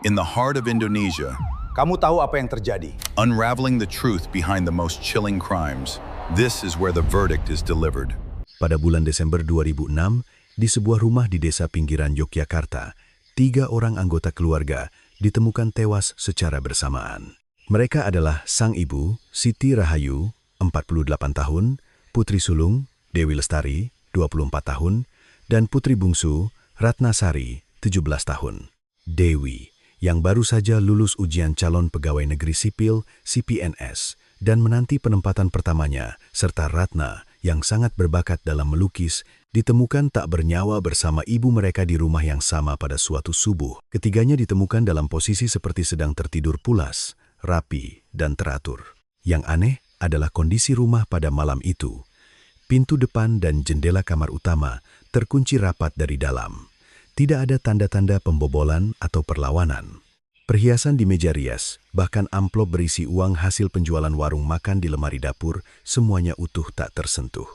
In the heart of Indonesia, Kamu tahu apa yang terjadi? unraveling the truth behind the most chilling crimes, this is where the verdict is delivered. Pada bulan Desember 2006, di sebuah rumah di desa pinggiran Yogyakarta, 3 orang anggota keluarga ditemukan tewas secara bersamaan. Mereka adalah sang ibu, Siti Rahayu, 48 tahun, putri sulung, Dewi Lestari, 24 tahun, dan putri bungsu, Ratnasari, 17 tahun. Dewi, yang baru saja lulus ujian calon pegawai negeri sipil (CPNS) dan menanti penempatan pertamanya, serta Ratna, yang sangat berbakat dalam melukis, ditemukan tak bernyawa bersama ibu mereka di rumah yang sama pada suatu subuh. Ketiganya ditemukan dalam posisi seperti sedang tertidur pulas, rapi, dan teratur. Yang aneh adalah kondisi rumah pada malam itu. Pintu depan dan jendela kamar utama terkunci rapat dari dalam. Tidak ada tanda-tanda pembobolan atau perlawanan. Perhiasan di meja rias, bahkan amplop berisi uang hasil penjualan warung makan di lemari dapur, semuanya utuh tak tersentuh.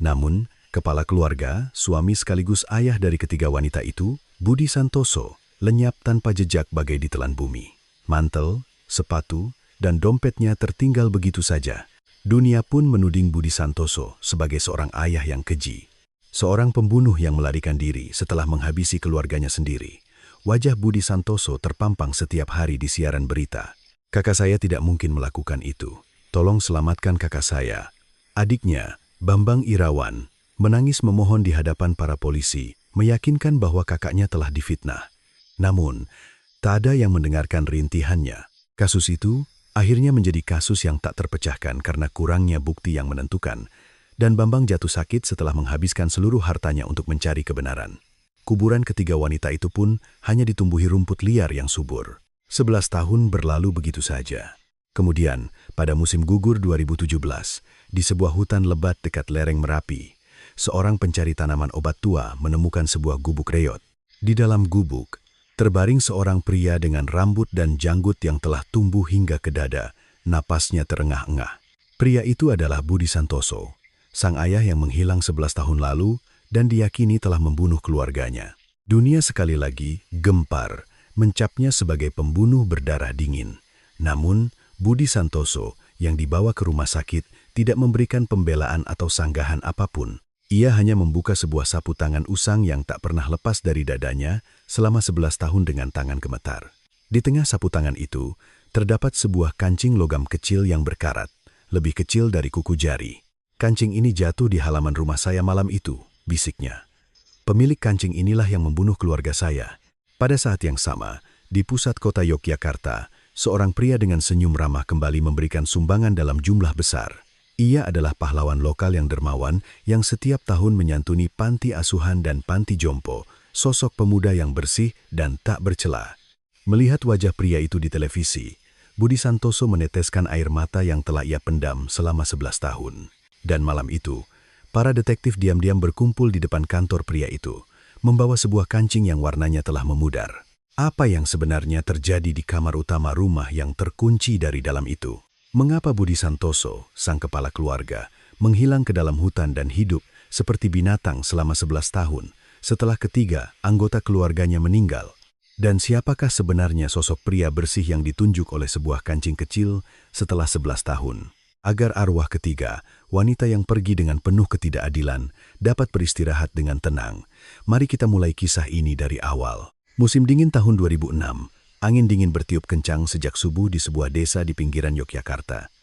Namun, kepala keluarga, suami sekaligus ayah dari ketiga wanita itu, Budi Santoso, lenyap tanpa jejak bagai ditelan bumi. Mantel, sepatu, dan dompetnya tertinggal begitu saja. Dunia pun menuding Budi Santoso sebagai seorang ayah yang keji. Seorang pembunuh yang melarikan diri setelah menghabisi keluarganya sendiri. Wajah Budi Santoso terpampang setiap hari di siaran berita. Kakak saya tidak mungkin melakukan itu. Tolong selamatkan kakak saya. Adiknya, Bambang Irawan, menangis memohon di hadapan para polisi, meyakinkan bahwa kakaknya telah difitnah. Namun, tak ada yang mendengarkan rintihannya. Kasus itu akhirnya menjadi kasus yang tak terpecahkan karena kurangnya bukti yang menentukan, dan Bambang jatuh sakit setelah menghabiskan seluruh hartanya untuk mencari kebenaran. Kuburan ketiga wanita itu pun hanya ditumbuhi rumput liar yang subur. 11 tahun berlalu begitu saja. Kemudian, pada musim gugur 2017, di sebuah hutan lebat dekat lereng Merapi, seorang pencari tanaman obat tua menemukan sebuah gubuk reot. Di dalam gubuk, terbaring seorang pria dengan rambut dan janggut yang telah tumbuh hingga ke dada, napasnya terengah-engah. Pria itu adalah Budi Santoso, sang ayah yang menghilang 11 tahun lalu dan diyakini telah membunuh keluarganya. Dunia sekali lagi gempar, mencapnya sebagai pembunuh berdarah dingin. Namun, Budi Santoso yang dibawa ke rumah sakit tidak memberikan pembelaan atau sanggahan apapun. Ia hanya membuka sebuah sapu tangan usang yang tak pernah lepas dari dadanya selama 11 tahun dengan tangan gemetar. Di tengah sapu tangan itu, terdapat sebuah kancing logam kecil yang berkarat, lebih kecil dari kuku jari. Kancing ini jatuh di halaman rumah saya malam itu, bisiknya. Pemilik kancing inilah yang membunuh keluarga saya. Pada saat yang sama, di pusat kota Yogyakarta, seorang pria dengan senyum ramah kembali memberikan sumbangan dalam jumlah besar. Ia adalah pahlawan lokal yang dermawan yang setiap tahun menyantuni panti asuhan dan panti jompo, sosok pemuda yang bersih dan tak bercela. Melihat wajah pria itu di televisi, Budi Santoso meneteskan air mata yang telah ia pendam selama 11 tahun. Dan malam itu, para detektif diam-diam berkumpul di depan kantor pria itu, membawa sebuah kancing yang warnanya telah memudar. Apa yang sebenarnya terjadi di kamar utama rumah yang terkunci dari dalam itu? Mengapa Budi Santoso, sang kepala keluarga, menghilang ke dalam hutan dan hidup seperti binatang selama 11 tahun setelah ketiga anggota keluarganya meninggal? Dan siapakah sebenarnya sosok pria bersih yang ditunjuk oleh sebuah kancing kecil setelah 11 tahun? Agar arwah ketiga, wanita yang pergi dengan penuh ketidakadilan, dapat beristirahat dengan tenang, mari kita mulai kisah ini dari awal. Musim dingin tahun 2006, angin dingin bertiup kencang sejak subuh di sebuah desa di pinggiran Yogyakarta.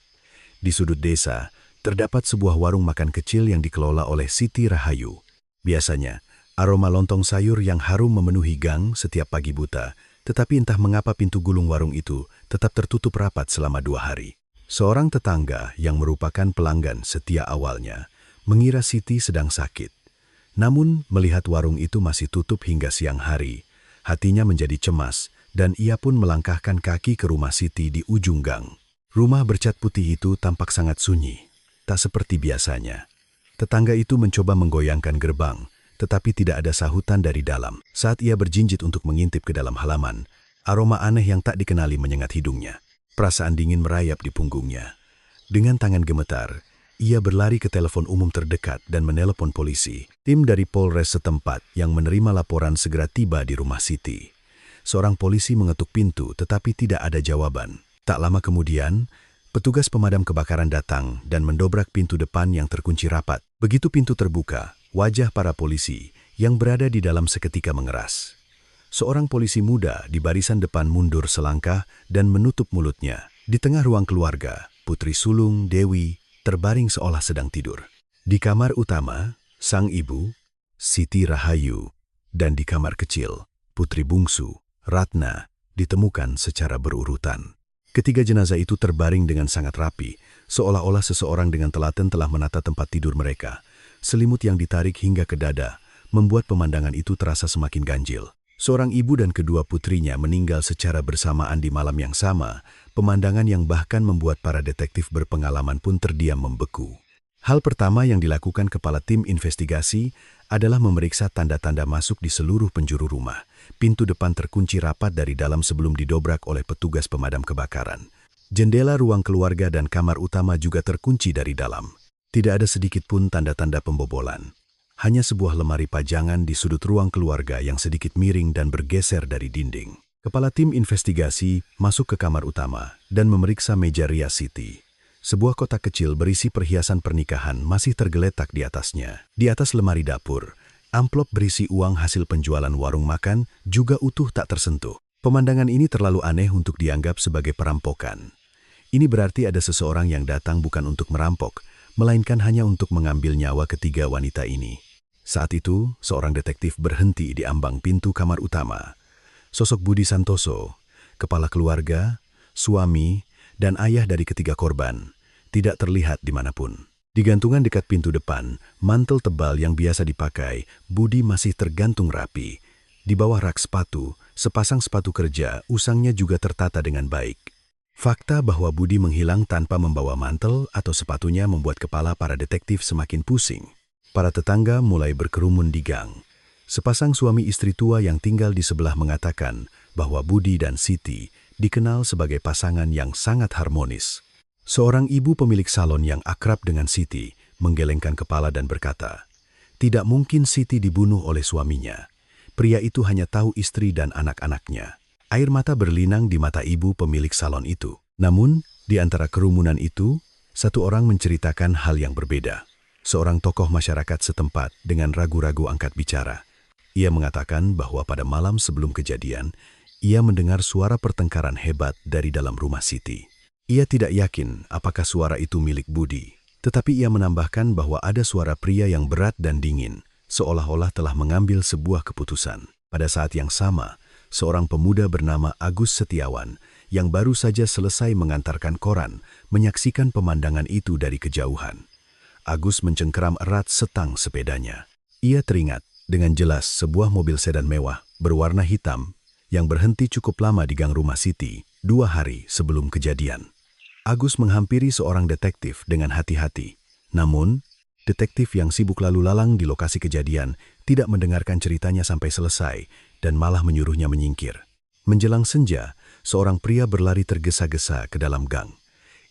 Di sudut desa, terdapat sebuah warung makan kecil yang dikelola oleh Siti Rahayu. Biasanya, aroma lontong sayur yang harum memenuhi gang setiap pagi buta, tetapi entah mengapa pintu gulung warung itu tetap tertutup rapat selama 2 hari. Seorang tetangga yang merupakan pelanggan setia awalnya mengira Siti sedang sakit. Namun, melihat warung itu masih tutup hingga siang hari, hatinya menjadi cemas dan ia pun melangkahkan kaki ke rumah Siti di ujung gang. Rumah bercat putih itu tampak sangat sunyi, tak seperti biasanya. Tetangga itu mencoba menggoyangkan gerbang, tetapi tidak ada sahutan dari dalam. Saat ia berjinjit untuk mengintip ke dalam halaman, aroma aneh yang tak dikenali menyengat hidungnya. Perasaan dingin merayap di punggungnya. Dengan tangan gemetar, ia berlari ke telepon umum terdekat dan menelepon polisi. Tim dari Polres setempat yang menerima laporan segera tiba di rumah Siti. seorang polisi mengetuk pintu tetapi tidak ada jawaban. Tak lama kemudian, petugas pemadam kebakaran datang dan mendobrak pintu depan yang terkunci rapat. Begitu pintu terbuka, wajah para polisi yang berada di dalam seketika mengeras. Seorang polisi muda di barisan depan mundur selangkah dan menutup mulutnya. Di tengah ruang keluarga, Putri sulung Dewi terbaring seolah sedang tidur. Di kamar utama, sang ibu, Siti Rahayu, dan di kamar kecil, putri bungsu, Ratna, ditemukan secara berurutan. Ketiga jenazah itu terbaring dengan sangat rapi, seolah-olah seseorang dengan telaten telah menata tempat tidur mereka. Selimut yang ditarik hingga ke dada membuat pemandangan itu terasa semakin ganjil. Seorang ibu dan kedua putrinya meninggal secara bersamaan di malam yang sama, pemandangan yang bahkan membuat para detektif berpengalaman pun terdiam membeku. Hal pertama yang dilakukan kepala tim investigasi adalah memeriksa tanda-tanda masuk di seluruh penjuru rumah. Pintu depan terkunci rapat dari dalam sebelum didobrak oleh petugas pemadam kebakaran. Jendela ruang keluarga dan kamar utama juga terkunci dari dalam. Tidak ada sedikit pun tanda-tanda pembobolan. Hanya sebuah lemari pajangan di sudut ruang keluarga yang sedikit miring dan bergeser dari dinding. Kepala tim investigasi masuk ke kamar utama dan memeriksa meja rias Siti. Sebuah kotak kecil berisi perhiasan pernikahan masih tergeletak di atasnya. Di atas lemari dapur, amplop berisi uang hasil penjualan warung makan juga utuh tak tersentuh. Pemandangan ini terlalu aneh untuk dianggap sebagai perampokan. Ini berarti ada seseorang yang datang bukan untuk merampok, melainkan hanya untuk mengambil nyawa ketiga wanita ini. Saat itu, seorang detektif berhenti di ambang pintu kamar utama. Sosok Budi Santoso, kepala keluarga, suami, dan ayah dari ketiga korban, tidak terlihat dimanapun. Di gantungan dekat pintu depan, mantel tebal yang biasa dipakai, Budi masih tergantung rapi. Di bawah rak sepatu, sepasang sepatu kerja, usangnya juga tertata dengan baik. Fakta bahwa Budi menghilang tanpa membawa mantel atau sepatunya membuat kepala para detektif semakin pusing. Para tetangga mulai berkerumun di gang. Sepasang suami istri tua yang tinggal di sebelah mengatakan bahwa Budi dan Siti dikenal sebagai pasangan yang sangat harmonis. Seorang ibu pemilik salon yang akrab dengan Siti menggelengkan kepala dan berkata, "Tidak mungkin Siti dibunuh oleh suaminya. Pria itu hanya tahu istri dan anak-anaknya." Air mata berlinang di mata ibu pemilik salon itu. Namun, di antara kerumunan itu, satu orang menceritakan hal yang berbeda. Seorang tokoh masyarakat setempat dengan ragu-ragu angkat bicara. Ia mengatakan bahwa pada malam sebelum kejadian, ia mendengar suara pertengkaran hebat dari dalam rumah Siti. Ia tidak yakin apakah suara itu milik Budi, tetapi ia menambahkan bahwa ada suara pria yang berat dan dingin, seolah-olah telah mengambil sebuah keputusan. Pada saat yang sama, seorang pemuda bernama Agus Setiawan yang baru saja selesai mengantarkan koran menyaksikan pemandangan itu dari kejauhan. Agus mencengkeram erat setang sepedanya. Ia teringat dengan jelas sebuah mobil sedan mewah berwarna hitam yang berhenti cukup lama di gang rumah Siti 2 hari sebelum kejadian. Agus menghampiri seorang detektif dengan hati-hati. Namun, detektif yang sibuk lalu lalang di lokasi kejadian tidak mendengarkan ceritanya sampai selesai dan malah menyuruhnya menyingkir. Menjelang senja, seorang pria berlari tergesa-gesa ke dalam gang.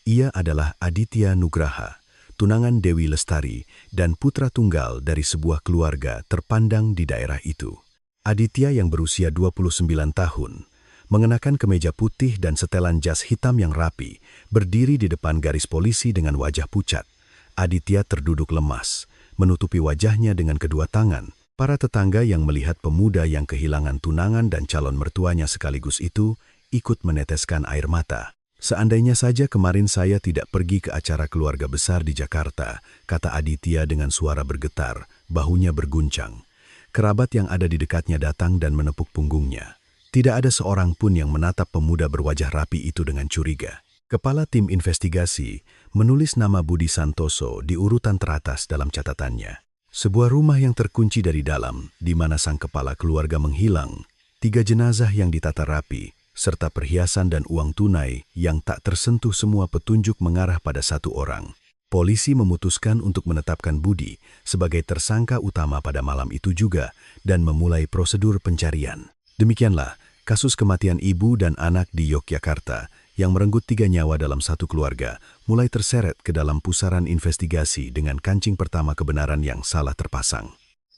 Ia adalah Aditya Nugraha, tunangan Dewi Lestari dan putra tunggal dari sebuah keluarga terpandang di daerah itu. Aditya yang berusia 29 tahun, mengenakan kemeja putih dan setelan jas hitam yang rapi, berdiri di depan garis polisi dengan wajah pucat. Aditya terduduk lemas, menutupi wajahnya dengan kedua tangan. Para tetangga yang melihat pemuda yang kehilangan tunangan dan calon mertuanya sekaligus itu, ikut meneteskan air mata. "Seandainya saja kemarin saya tidak pergi ke acara keluarga besar di Jakarta," kata Aditya dengan suara bergetar, bahunya berguncang. Kerabat yang ada di dekatnya datang dan menepuk punggungnya. Tidak ada seorang pun yang menatap pemuda berwajah rapi itu dengan curiga. Kepala tim investigasi menulis nama Budi Santoso di urutan teratas dalam catatannya. Sebuah rumah yang terkunci dari dalam, di mana sang kepala keluarga menghilang, 3 jenazah yang ditata rapi, serta perhiasan dan uang tunai yang tak tersentuh, semua petunjuk mengarah pada satu orang. Polisi memutuskan untuk menetapkan Budi sebagai tersangka utama pada malam itu juga dan memulai prosedur pencarian. Demikianlah kasus kematian ibu dan anak di Yogyakarta yang merenggut 3 nyawa dalam satu keluarga mulai terseret ke dalam pusaran investigasi dengan kancing pertama kebenaran yang salah terpasang.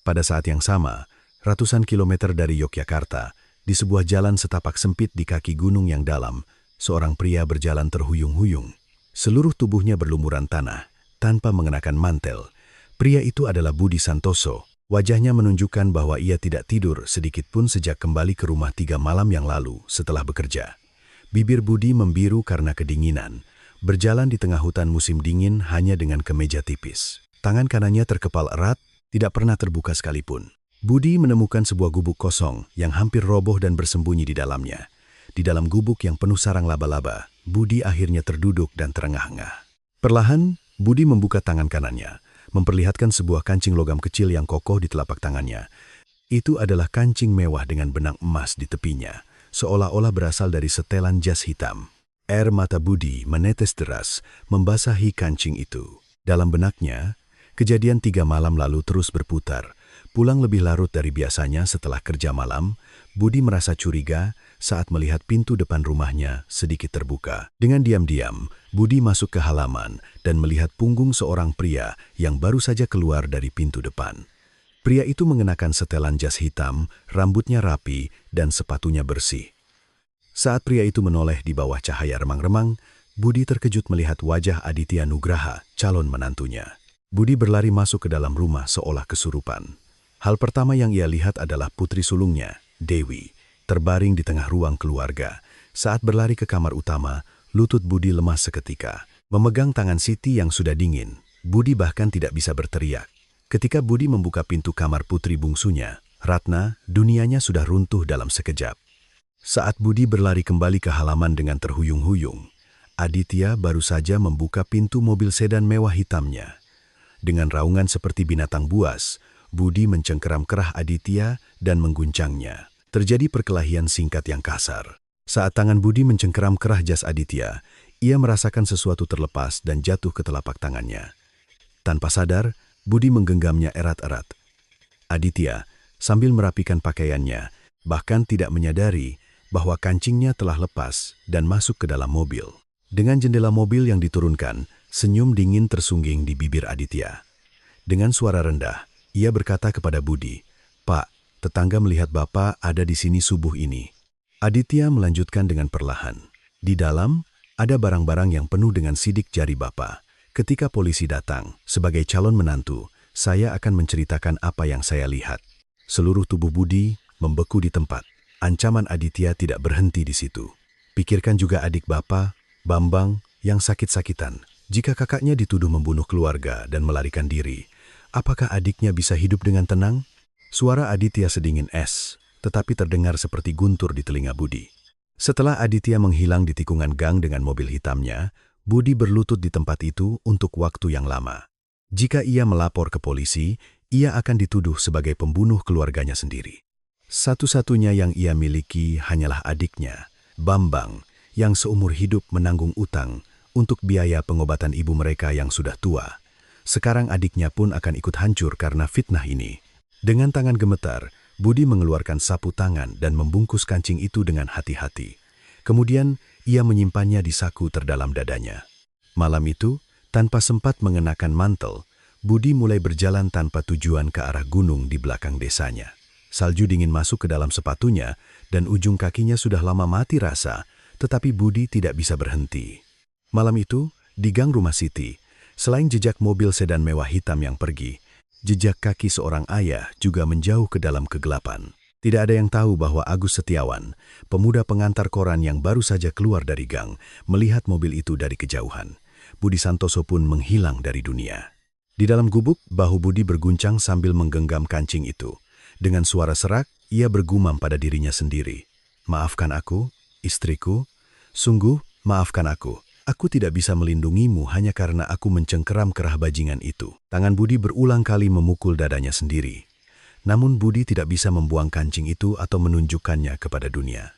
Pada saat yang sama, ratusan kilometer dari Yogyakarta, Di sebuah jalan setapak sempit di kaki gunung yang dalam, seorang pria berjalan terhuyung-huyung. Seluruh tubuhnya berlumuran tanah, tanpa mengenakan mantel. Pria itu adalah Budi Santoso. Wajahnya menunjukkan bahwa ia tidak tidur sedikit pun sejak kembali ke rumah 3 malam yang lalu setelah bekerja. Bibir Budi membiru karena kedinginan. Berjalan di tengah hutan musim dingin hanya dengan kemeja tipis. Tangan kanannya terkepal erat, tidak pernah terbuka sekalipun. Budi menemukan sebuah gubuk kosong yang hampir roboh dan bersembunyi di dalamnya. Di dalam gubuk yang penuh sarang laba-laba, Budi akhirnya terduduk dan terengah-engah. Perlahan, Budi membuka tangan kanannya, memperlihatkan sebuah kancing logam kecil yang kokoh di telapak tangannya. Itu adalah kancing mewah dengan benang emas di tepinya, seolah-olah berasal dari setelan jas hitam. Air mata Budi menetes deras, membasahi kancing itu. Dalam benaknya, kejadian 3 malam lalu terus berputar. Pulang lebih larut dari biasanya setelah kerja malam, Budi merasa curiga saat melihat pintu depan rumahnya sedikit terbuka. Dengan diam-diam, Budi masuk ke halaman dan melihat punggung seorang pria yang baru saja keluar dari pintu depan. Pria itu mengenakan setelan jas hitam, rambutnya rapi, dan sepatunya bersih. Saat pria itu menoleh di bawah cahaya remang-remang, Budi terkejut melihat wajah Aditya Nugraha, calon menantunya. Budi berlari masuk ke dalam rumah seolah kesurupan. Hal pertama yang ia lihat adalah putri sulungnya, Dewi, terbaring di tengah ruang keluarga. Saat berlari ke kamar utama, lutut Budi lemas seketika. Memegang tangan Siti yang sudah dingin, Budi bahkan tidak bisa berteriak. Ketika Budi membuka pintu kamar putri bungsunya, Ratna, dunianya sudah runtuh dalam sekejap. Saat Budi berlari kembali ke halaman dengan terhuyung-huyung, Aditya baru saja membuka pintu mobil sedan mewah hitamnya. Dengan raungan seperti binatang buas, Budi mencengkeram kerah Aditya dan mengguncangnya. Terjadi perkelahian singkat yang kasar. Saat tangan Budi mencengkeram kerah jas Aditya, ia merasakan sesuatu terlepas dan jatuh ke telapak tangannya. Tanpa sadar, Budi menggenggamnya erat-erat. Aditya, sambil merapikan pakaiannya, bahkan tidak menyadari bahwa kancingnya telah lepas dan masuk ke dalam mobil. Dengan jendela mobil yang diturunkan, senyum dingin tersungging di bibir Aditya. Dengan suara rendah, ia berkata kepada Budi, "Pak, tetangga melihat Bapak ada di sini subuh ini." Aditya melanjutkan dengan perlahan. Di dalam, ada barang-barang yang penuh dengan sidik jari Bapak. Ketika polisi datang, sebagai calon menantu, saya akan menceritakan apa yang saya lihat. Seluruh tubuh Budi membeku di tempat. Ancaman Aditya tidak berhenti di situ. Pikirkan juga adik Bapak, Bambang, yang sakit-sakitan. Jika kakaknya dituduh membunuh keluarga dan melarikan diri, apakah adiknya bisa hidup dengan tenang? Suara Aditya sedingin es, tetapi terdengar seperti guntur di telinga Budi. Setelah Aditya menghilang di tikungan gang dengan mobil hitamnya, Budi berlutut di tempat itu untuk waktu yang lama. Jika ia melapor ke polisi, ia akan dituduh sebagai pembunuh keluarganya sendiri. Satu-satunya yang ia miliki hanyalah adiknya, Bambang, yang seumur hidup menanggung utang untuk biaya pengobatan ibu mereka yang sudah tua. Sekarang adiknya pun akan ikut hancur karena fitnah ini. Dengan tangan gemetar, Budi mengeluarkan sapu tangan dan membungkus kancing itu dengan hati-hati. Kemudian, ia menyimpannya di saku terdalam dadanya. Malam itu, tanpa sempat mengenakan mantel, Budi mulai berjalan tanpa tujuan ke arah gunung di belakang desanya. Salju dingin masuk ke dalam sepatunya, dan ujung kakinya sudah lama mati rasa, tetapi Budi tidak bisa berhenti. Malam itu, di gang rumah Siti, selain jejak mobil sedan mewah hitam yang pergi, jejak kaki seorang ayah juga menjauh ke dalam kegelapan. Tidak ada yang tahu bahwa Agus Setiawan, pemuda pengantar koran yang baru saja keluar dari gang, melihat mobil itu dari kejauhan. Budi Santoso pun menghilang dari dunia. Di dalam gubuk, bahu Budi berguncang sambil menggenggam kancing itu. Dengan suara serak, ia bergumam pada dirinya sendiri. "Maafkan aku, istriku. Sungguh, maafkan aku. Aku tidak bisa melindungimu hanya karena aku mencengkeram kerah bajingan itu." Tangan Budi berulang kali memukul dadanya sendiri. Namun Budi tidak bisa membuang kancing itu atau menunjukkannya kepada dunia.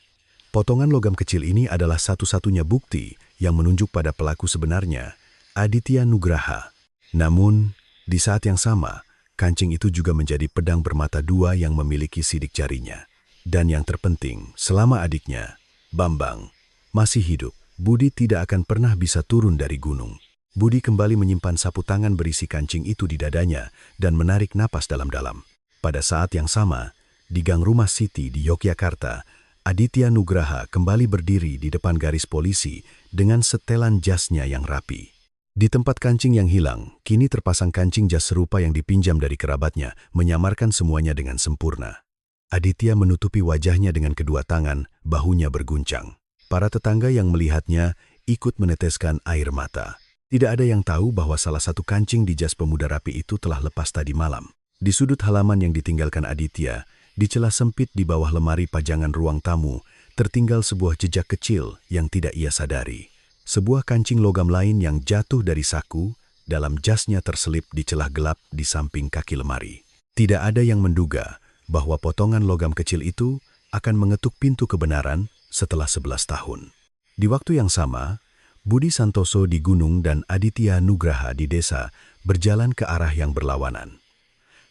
Potongan logam kecil ini adalah satu-satunya bukti yang menunjuk pada pelaku sebenarnya, Aditya Nugraha. Namun, di saat yang sama, kancing itu juga menjadi pedang bermata dua yang memiliki sidik jarinya. Dan yang terpenting, selama adiknya, Bambang, masih hidup, Budi tidak akan pernah bisa turun dari gunung. Budi kembali menyimpan sapu tangan berisi kancing itu di dadanya dan menarik napas dalam-dalam. Pada saat yang sama, di gang Rumah Siti di Yogyakarta, Aditya Nugraha kembali berdiri di depan garis polisi dengan setelan jasnya yang rapi. Di tempat kancing yang hilang, kini terpasang kancing jas serupa yang dipinjam dari kerabatnya, menyamarkan semuanya dengan sempurna. Aditya menutupi wajahnya dengan kedua tangan, bahunya berguncang. Para tetangga yang melihatnya ikut meneteskan air mata. Tidak ada yang tahu bahwa salah satu kancing di jas pemuda rapi itu telah lepas tadi malam. Di sudut halaman yang ditinggalkan Aditya, di celah sempit di bawah lemari pajangan ruang tamu, tertinggal sebuah jejak kecil yang tidak ia sadari. Sebuah kancing logam lain yang jatuh dari saku, dalam jasnya terselip di celah gelap di samping kaki lemari. Tidak ada yang menduga bahwa potongan logam kecil itu akan mengetuk pintu kebenaran setelah 11 tahun. Di waktu yang sama, Budi Santoso di gunung dan Aditya Nugraha di desa berjalan ke arah yang berlawanan.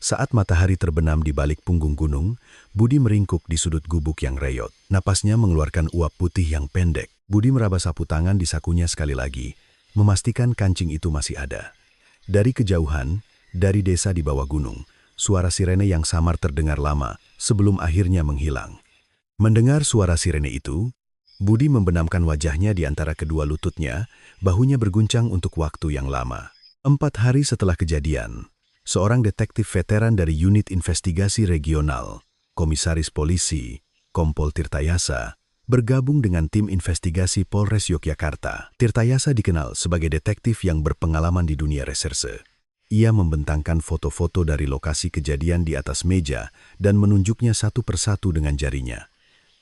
Saat matahari terbenam di balik punggung gunung, Budi meringkuk di sudut gubuk yang reyot. Napasnya mengeluarkan uap putih yang pendek. Budi meraba sapu tangan di sakunya sekali lagi, memastikan kancing itu masih ada. Dari kejauhan, dari desa di bawah gunung, suara sirene yang samar terdengar lama sebelum akhirnya menghilang. Mendengar suara sirene itu, Budi membenamkan wajahnya di antara kedua lututnya, bahunya berguncang untuk waktu yang lama. 4 hari setelah kejadian, seorang detektif veteran dari Unit Investigasi Regional, Komisaris Polisi, Kompol Tirtayasa, bergabung dengan tim investigasi Polres Yogyakarta. Tirtayasa dikenal sebagai detektif yang berpengalaman di dunia reserse. Ia membentangkan foto-foto dari lokasi kejadian di atas meja dan menunjuknya satu persatu dengan jarinya.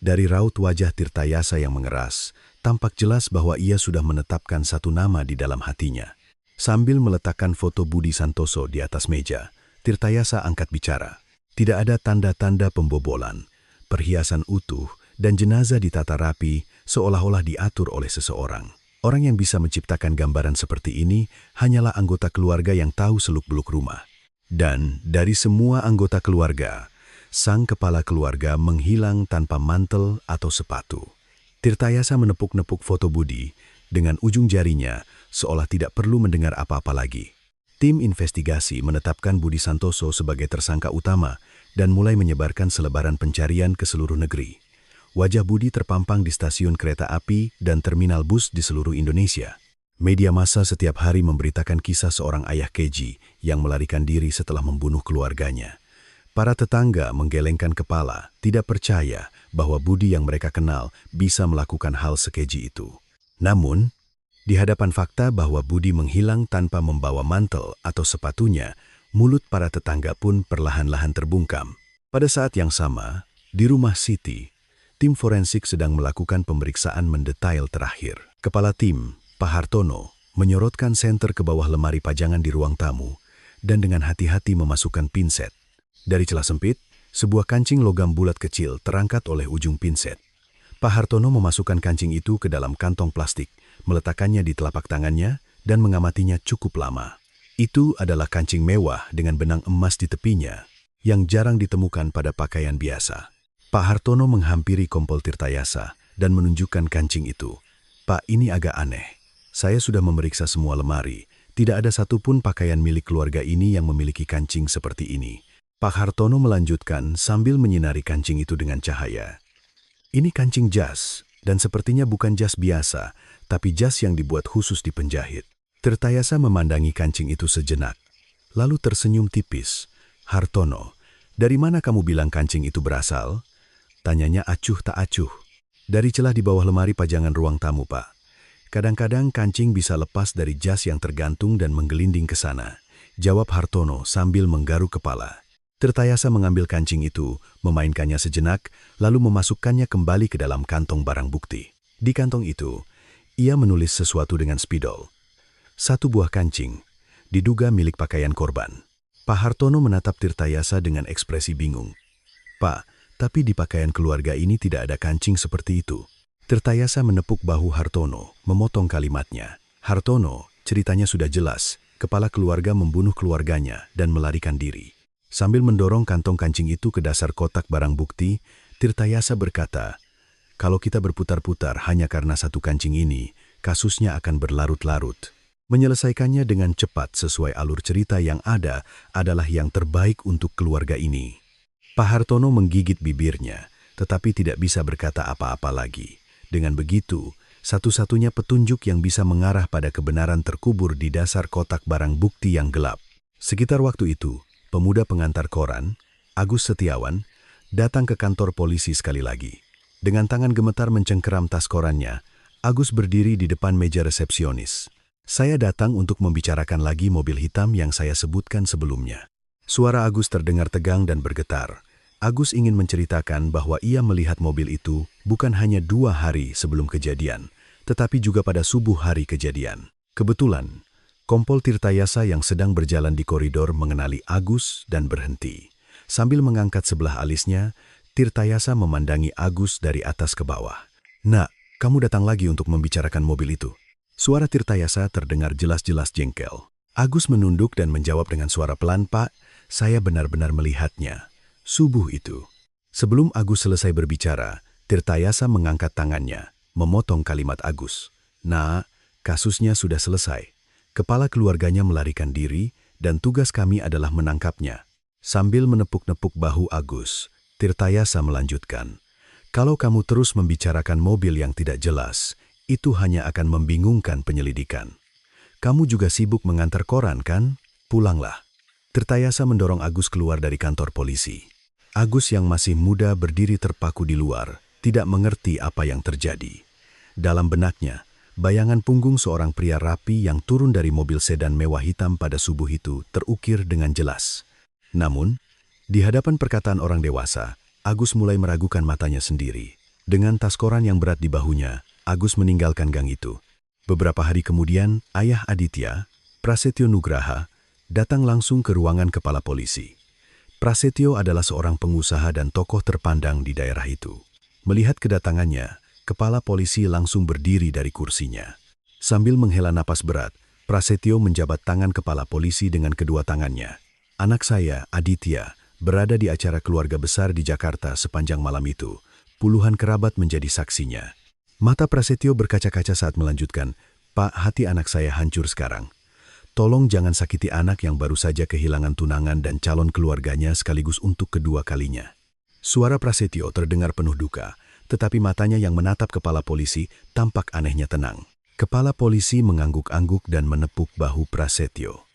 Dari raut wajah Tirtayasa yang mengeras, tampak jelas bahwa ia sudah menetapkan satu nama di dalam hatinya. Sambil meletakkan foto Budi Santoso di atas meja, Tirtayasa angkat bicara. Tidak ada tanda-tanda pembobolan, perhiasan utuh, dan jenazah ditata rapi seolah-olah diatur oleh seseorang. Orang yang bisa menciptakan gambaran seperti ini hanyalah anggota keluarga yang tahu seluk-beluk rumah. Dan dari semua anggota keluarga, sang kepala keluarga menghilang tanpa mantel atau sepatu. Tirtayasa menepuk-nepuk foto Budi dengan ujung jarinya seolah tidak perlu mendengar apa-apa lagi. Tim investigasi menetapkan Budi Santoso sebagai tersangka utama dan mulai menyebarkan selebaran pencarian ke seluruh negeri. Wajah Budi terpampang di stasiun kereta api dan terminal bus di seluruh Indonesia. Media massa setiap hari memberitakan kisah seorang ayah keji yang melarikan diri setelah membunuh keluarganya. Para tetangga menggelengkan kepala, tidak percaya bahwa Budi yang mereka kenal bisa melakukan hal sekeji itu. Namun, di hadapan fakta bahwa Budi menghilang tanpa membawa mantel atau sepatunya, mulut para tetangga pun perlahan-lahan terbungkam. Pada saat yang sama, di Rumah Siti, tim forensik sedang melakukan pemeriksaan mendetail terakhir. Kepala tim, Pak Hartono, menyorotkan senter ke bawah lemari pajangan di ruang tamu dan dengan hati-hati memasukkan pinset. Dari celah sempit, sebuah kancing logam bulat kecil terangkat oleh ujung pinset. Pak Hartono memasukkan kancing itu ke dalam kantong plastik, meletakkannya di telapak tangannya, dan mengamatinya cukup lama. Itu adalah kancing mewah dengan benang emas di tepinya, yang jarang ditemukan pada pakaian biasa. Pak Hartono menghampiri Kompol Tirtayasa dan menunjukkan kancing itu. Pak, ini agak aneh. Saya sudah memeriksa semua lemari. Tidak ada satupun pakaian milik keluarga ini yang memiliki kancing seperti ini. Pak Hartono melanjutkan sambil menyinari kancing itu dengan cahaya. Ini kancing jas, dan sepertinya bukan jas biasa, tapi jas yang dibuat khusus di penjahit. Tirtayasa memandangi kancing itu sejenak, lalu tersenyum tipis. Hartono, dari mana kamu bilang kancing itu berasal? Tanyanya acuh tak acuh. Dari celah di bawah lemari pajangan ruang tamu, Pak. Kadang-kadang kancing bisa lepas dari jas yang tergantung dan menggelinding ke sana. Jawab Hartono sambil menggaruk kepala. Tirtayasa mengambil kancing itu, memainkannya sejenak, lalu memasukkannya kembali ke dalam kantong barang bukti. Di kantong itu, ia menulis sesuatu dengan spidol. Satu buah kancing, diduga milik pakaian korban. Pak Hartono menatap Tirtayasa dengan ekspresi bingung. Pak, tapi di pakaian keluarga ini tidak ada kancing seperti itu. Tirtayasa menepuk bahu Hartono, memotong kalimatnya. Hartono, ceritanya sudah jelas, kepala keluarga membunuh keluarganya dan melarikan diri. Sambil mendorong kantong kancing itu ke dasar kotak barang bukti, Tirtayasa berkata, kalau kita berputar-putar hanya karena satu kancing ini, kasusnya akan berlarut-larut. Menyelesaikannya dengan cepat sesuai alur cerita yang ada adalah yang terbaik untuk keluarga ini. Pak Hartono menggigit bibirnya, tetapi tidak bisa berkata apa-apa lagi. Dengan begitu, satu-satunya petunjuk yang bisa mengarah pada kebenaran terkubur di dasar kotak barang bukti yang gelap. Sekitar waktu itu, pemuda pengantar koran, Agus Setiawan, datang ke kantor polisi sekali lagi. Dengan tangan gemetar mencengkeram tas korannya, Agus berdiri di depan meja resepsionis. Saya datang untuk membicarakan lagi mobil hitam yang saya sebutkan sebelumnya. Suara Agus terdengar tegang dan bergetar. Agus ingin menceritakan bahwa ia melihat mobil itu bukan hanya 2 hari sebelum kejadian, tetapi juga pada subuh hari kejadian. Kebetulan, Kompol Tirtayasa yang sedang berjalan di koridor mengenali Agus dan berhenti. Sambil mengangkat sebelah alisnya, Tirtayasa memandangi Agus dari atas ke bawah. "Nak, kamu datang lagi untuk membicarakan mobil itu?" Suara Tirtayasa terdengar jelas-jelas jengkel. Agus menunduk dan menjawab dengan suara pelan, "Pak, saya benar-benar melihatnya. Subuh itu." Sebelum Agus selesai berbicara, Tirtayasa mengangkat tangannya, memotong kalimat Agus. "Nah, kasusnya sudah selesai. Kepala keluarganya melarikan diri dan tugas kami adalah menangkapnya." Sambil menepuk-nepuk bahu Agus, Tirtayasa melanjutkan, "Kalau kamu terus membicarakan mobil yang tidak jelas, itu hanya akan membingungkan penyelidikan. Kamu juga sibuk mengantar koran, kan? Pulanglah." Tirtayasa mendorong Agus keluar dari kantor polisi. Agus yang masih muda berdiri terpaku di luar, tidak mengerti apa yang terjadi. Dalam benaknya, bayangan punggung seorang pria rapi yang turun dari mobil sedan mewah hitam pada subuh itu terukir dengan jelas. Namun, di hadapan perkataan orang dewasa, Agus mulai meragukan matanya sendiri. Dengan tas koran yang berat di bahunya, Agus meninggalkan gang itu. Beberapa hari kemudian, ayah Aditya, Prasetyo Nugraha, datang langsung ke ruangan kepala polisi. Prasetyo adalah seorang pengusaha dan tokoh terpandang di daerah itu. Melihat kedatangannya, kepala polisi langsung berdiri dari kursinya. Sambil menghela napas berat, Prasetyo menjabat tangan kepala polisi dengan kedua tangannya. "Anak saya, Aditya, berada di acara keluarga besar di Jakarta sepanjang malam itu. Puluhan kerabat menjadi saksinya." Mata Prasetyo berkaca-kaca saat melanjutkan, "Pak, hati anak saya hancur sekarang. Tolong jangan sakiti anak yang baru saja kehilangan tunangan dan calon keluarganya sekaligus untuk kedua kalinya." Suara Prasetyo terdengar penuh duka, tetapi matanya yang menatap kepala polisi tampak anehnya tenang. Kepala polisi mengangguk-angguk dan menepuk bahu Prasetyo.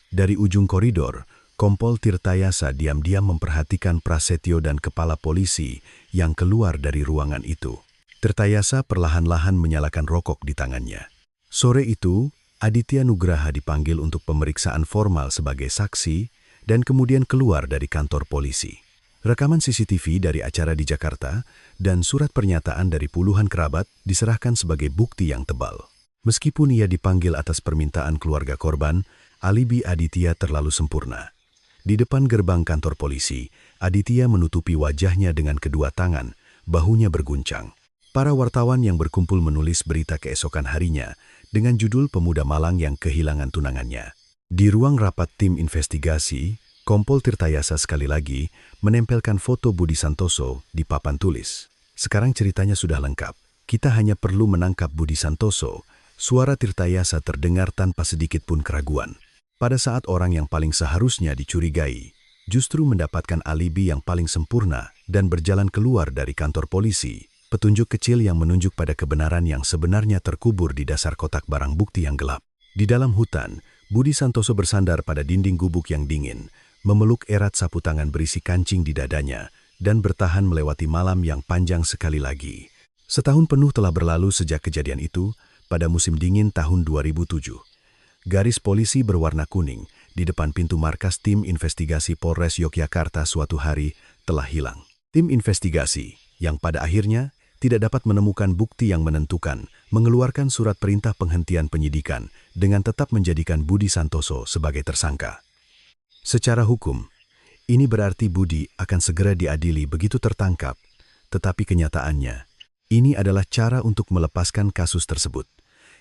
Dari ujung koridor, Kompol Tirtayasa diam-diam memperhatikan Prasetyo dan kepala polisi yang keluar dari ruangan itu. Tirtayasa perlahan-lahan menyalakan rokok di tangannya. Sore itu, Aditya Nugraha dipanggil untuk pemeriksaan formal sebagai saksi dan kemudian keluar dari kantor polisi. Rekaman CCTV dari acara di Jakarta dan surat pernyataan dari puluhan kerabat diserahkan sebagai bukti yang tebal. Meskipun ia dipanggil atas permintaan keluarga korban, alibi Aditya terlalu sempurna. Di depan gerbang kantor polisi, Aditya menutupi wajahnya dengan kedua tangan, bahunya berguncang. Para wartawan yang berkumpul menulis berita keesokan harinya dengan judul "Pemuda Malang yang Kehilangan Tunangannya." Di ruang rapat tim investigasi, Kompol Tirtayasa sekali lagi menempelkan foto Budi Santoso di papan tulis. "Sekarang ceritanya sudah lengkap. Kita hanya perlu menangkap Budi Santoso." Suara Tirtayasa terdengar tanpa sedikit pun keraguan. Pada saat orang yang paling seharusnya dicurigai, justru mendapatkan alibi yang paling sempurna dan berjalan keluar dari kantor polisi, petunjuk kecil yang menunjuk pada kebenaran yang sebenarnya terkubur di dasar kotak barang bukti yang gelap. Di dalam hutan, Budi Santoso bersandar pada dinding gubuk yang dingin, memeluk erat sapu tangan berisi kancing di dadanya, dan bertahan melewati malam yang panjang sekali lagi. Setahun penuh telah berlalu sejak kejadian itu, pada musim dingin tahun 2007. Garis polisi berwarna kuning di depan pintu markas tim investigasi Polres Yogyakarta suatu hari telah hilang. Tim investigasi, yang pada akhirnya tidak dapat menemukan bukti yang menentukan, mengeluarkan surat perintah penghentian penyidikan dengan tetap menjadikan Budi Santoso sebagai tersangka. Secara hukum, ini berarti Budi akan segera diadili begitu tertangkap, tetapi kenyataannya, ini adalah cara untuk melepaskan kasus tersebut.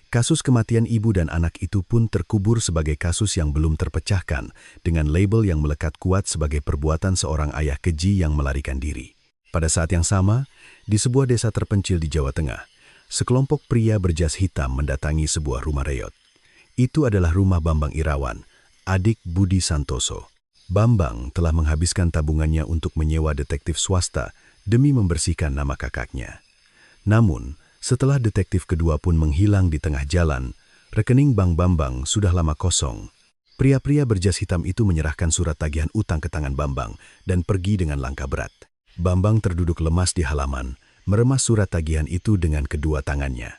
Kasus kematian ibu dan anak itu pun terkubur sebagai kasus yang belum terpecahkan dengan label yang melekat kuat sebagai perbuatan seorang ayah keji yang melarikan diri. Pada saat yang sama, di sebuah desa terpencil di Jawa Tengah, sekelompok pria berjas hitam mendatangi sebuah rumah reot. Itu adalah rumah Bambang Irawan, adik Budi Santoso. Bambang telah menghabiskan tabungannya untuk menyewa detektif swasta demi membersihkan nama kakaknya. Namun, setelah detektif kedua pun menghilang di tengah jalan, rekening Bank Bambang sudah lama kosong. Pria-pria berjas hitam itu menyerahkan surat tagihan utang ke tangan Bambang dan pergi dengan langkah berat. Bambang terduduk lemas di halaman, meremas surat tagihan itu dengan kedua tangannya.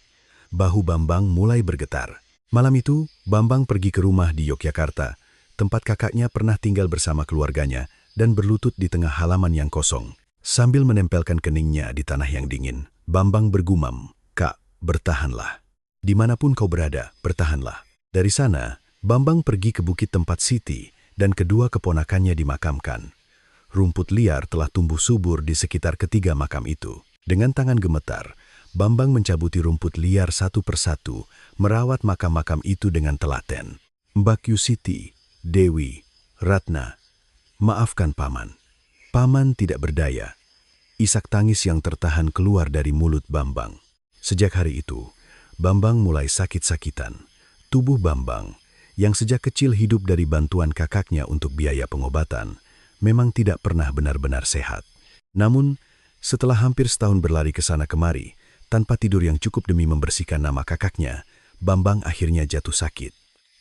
Bahu Bambang mulai bergetar. Malam itu, Bambang pergi ke rumah di Yogyakarta, tempat kakaknya pernah tinggal bersama keluarganya dan berlutut di tengah halaman yang kosong. Sambil menempelkan keningnya di tanah yang dingin, Bambang bergumam, "Kak, bertahanlah. Dimanapun kau berada, bertahanlah." Dari sana, Bambang pergi ke bukit tempat Siti dan kedua keponakannya dimakamkan. Rumput liar telah tumbuh subur di sekitar ketiga makam itu. Dengan tangan gemetar, Bambang mencabuti rumput liar satu persatu, merawat makam-makam itu dengan telaten. "Mbak Yu Siti, Dewi, Ratna, maafkan Paman." Paman tidak berdaya. Isak tangis yang tertahan keluar dari mulut Bambang. Sejak hari itu, Bambang mulai sakit-sakitan. Tubuh Bambang, yang sejak kecil hidup dari bantuan kakaknya untuk biaya pengobatan, memang tidak pernah benar-benar sehat. Namun, setelah hampir setahun berlari ke sana kemari, tanpa tidur yang cukup demi membersihkan nama kakaknya, Bambang akhirnya jatuh sakit.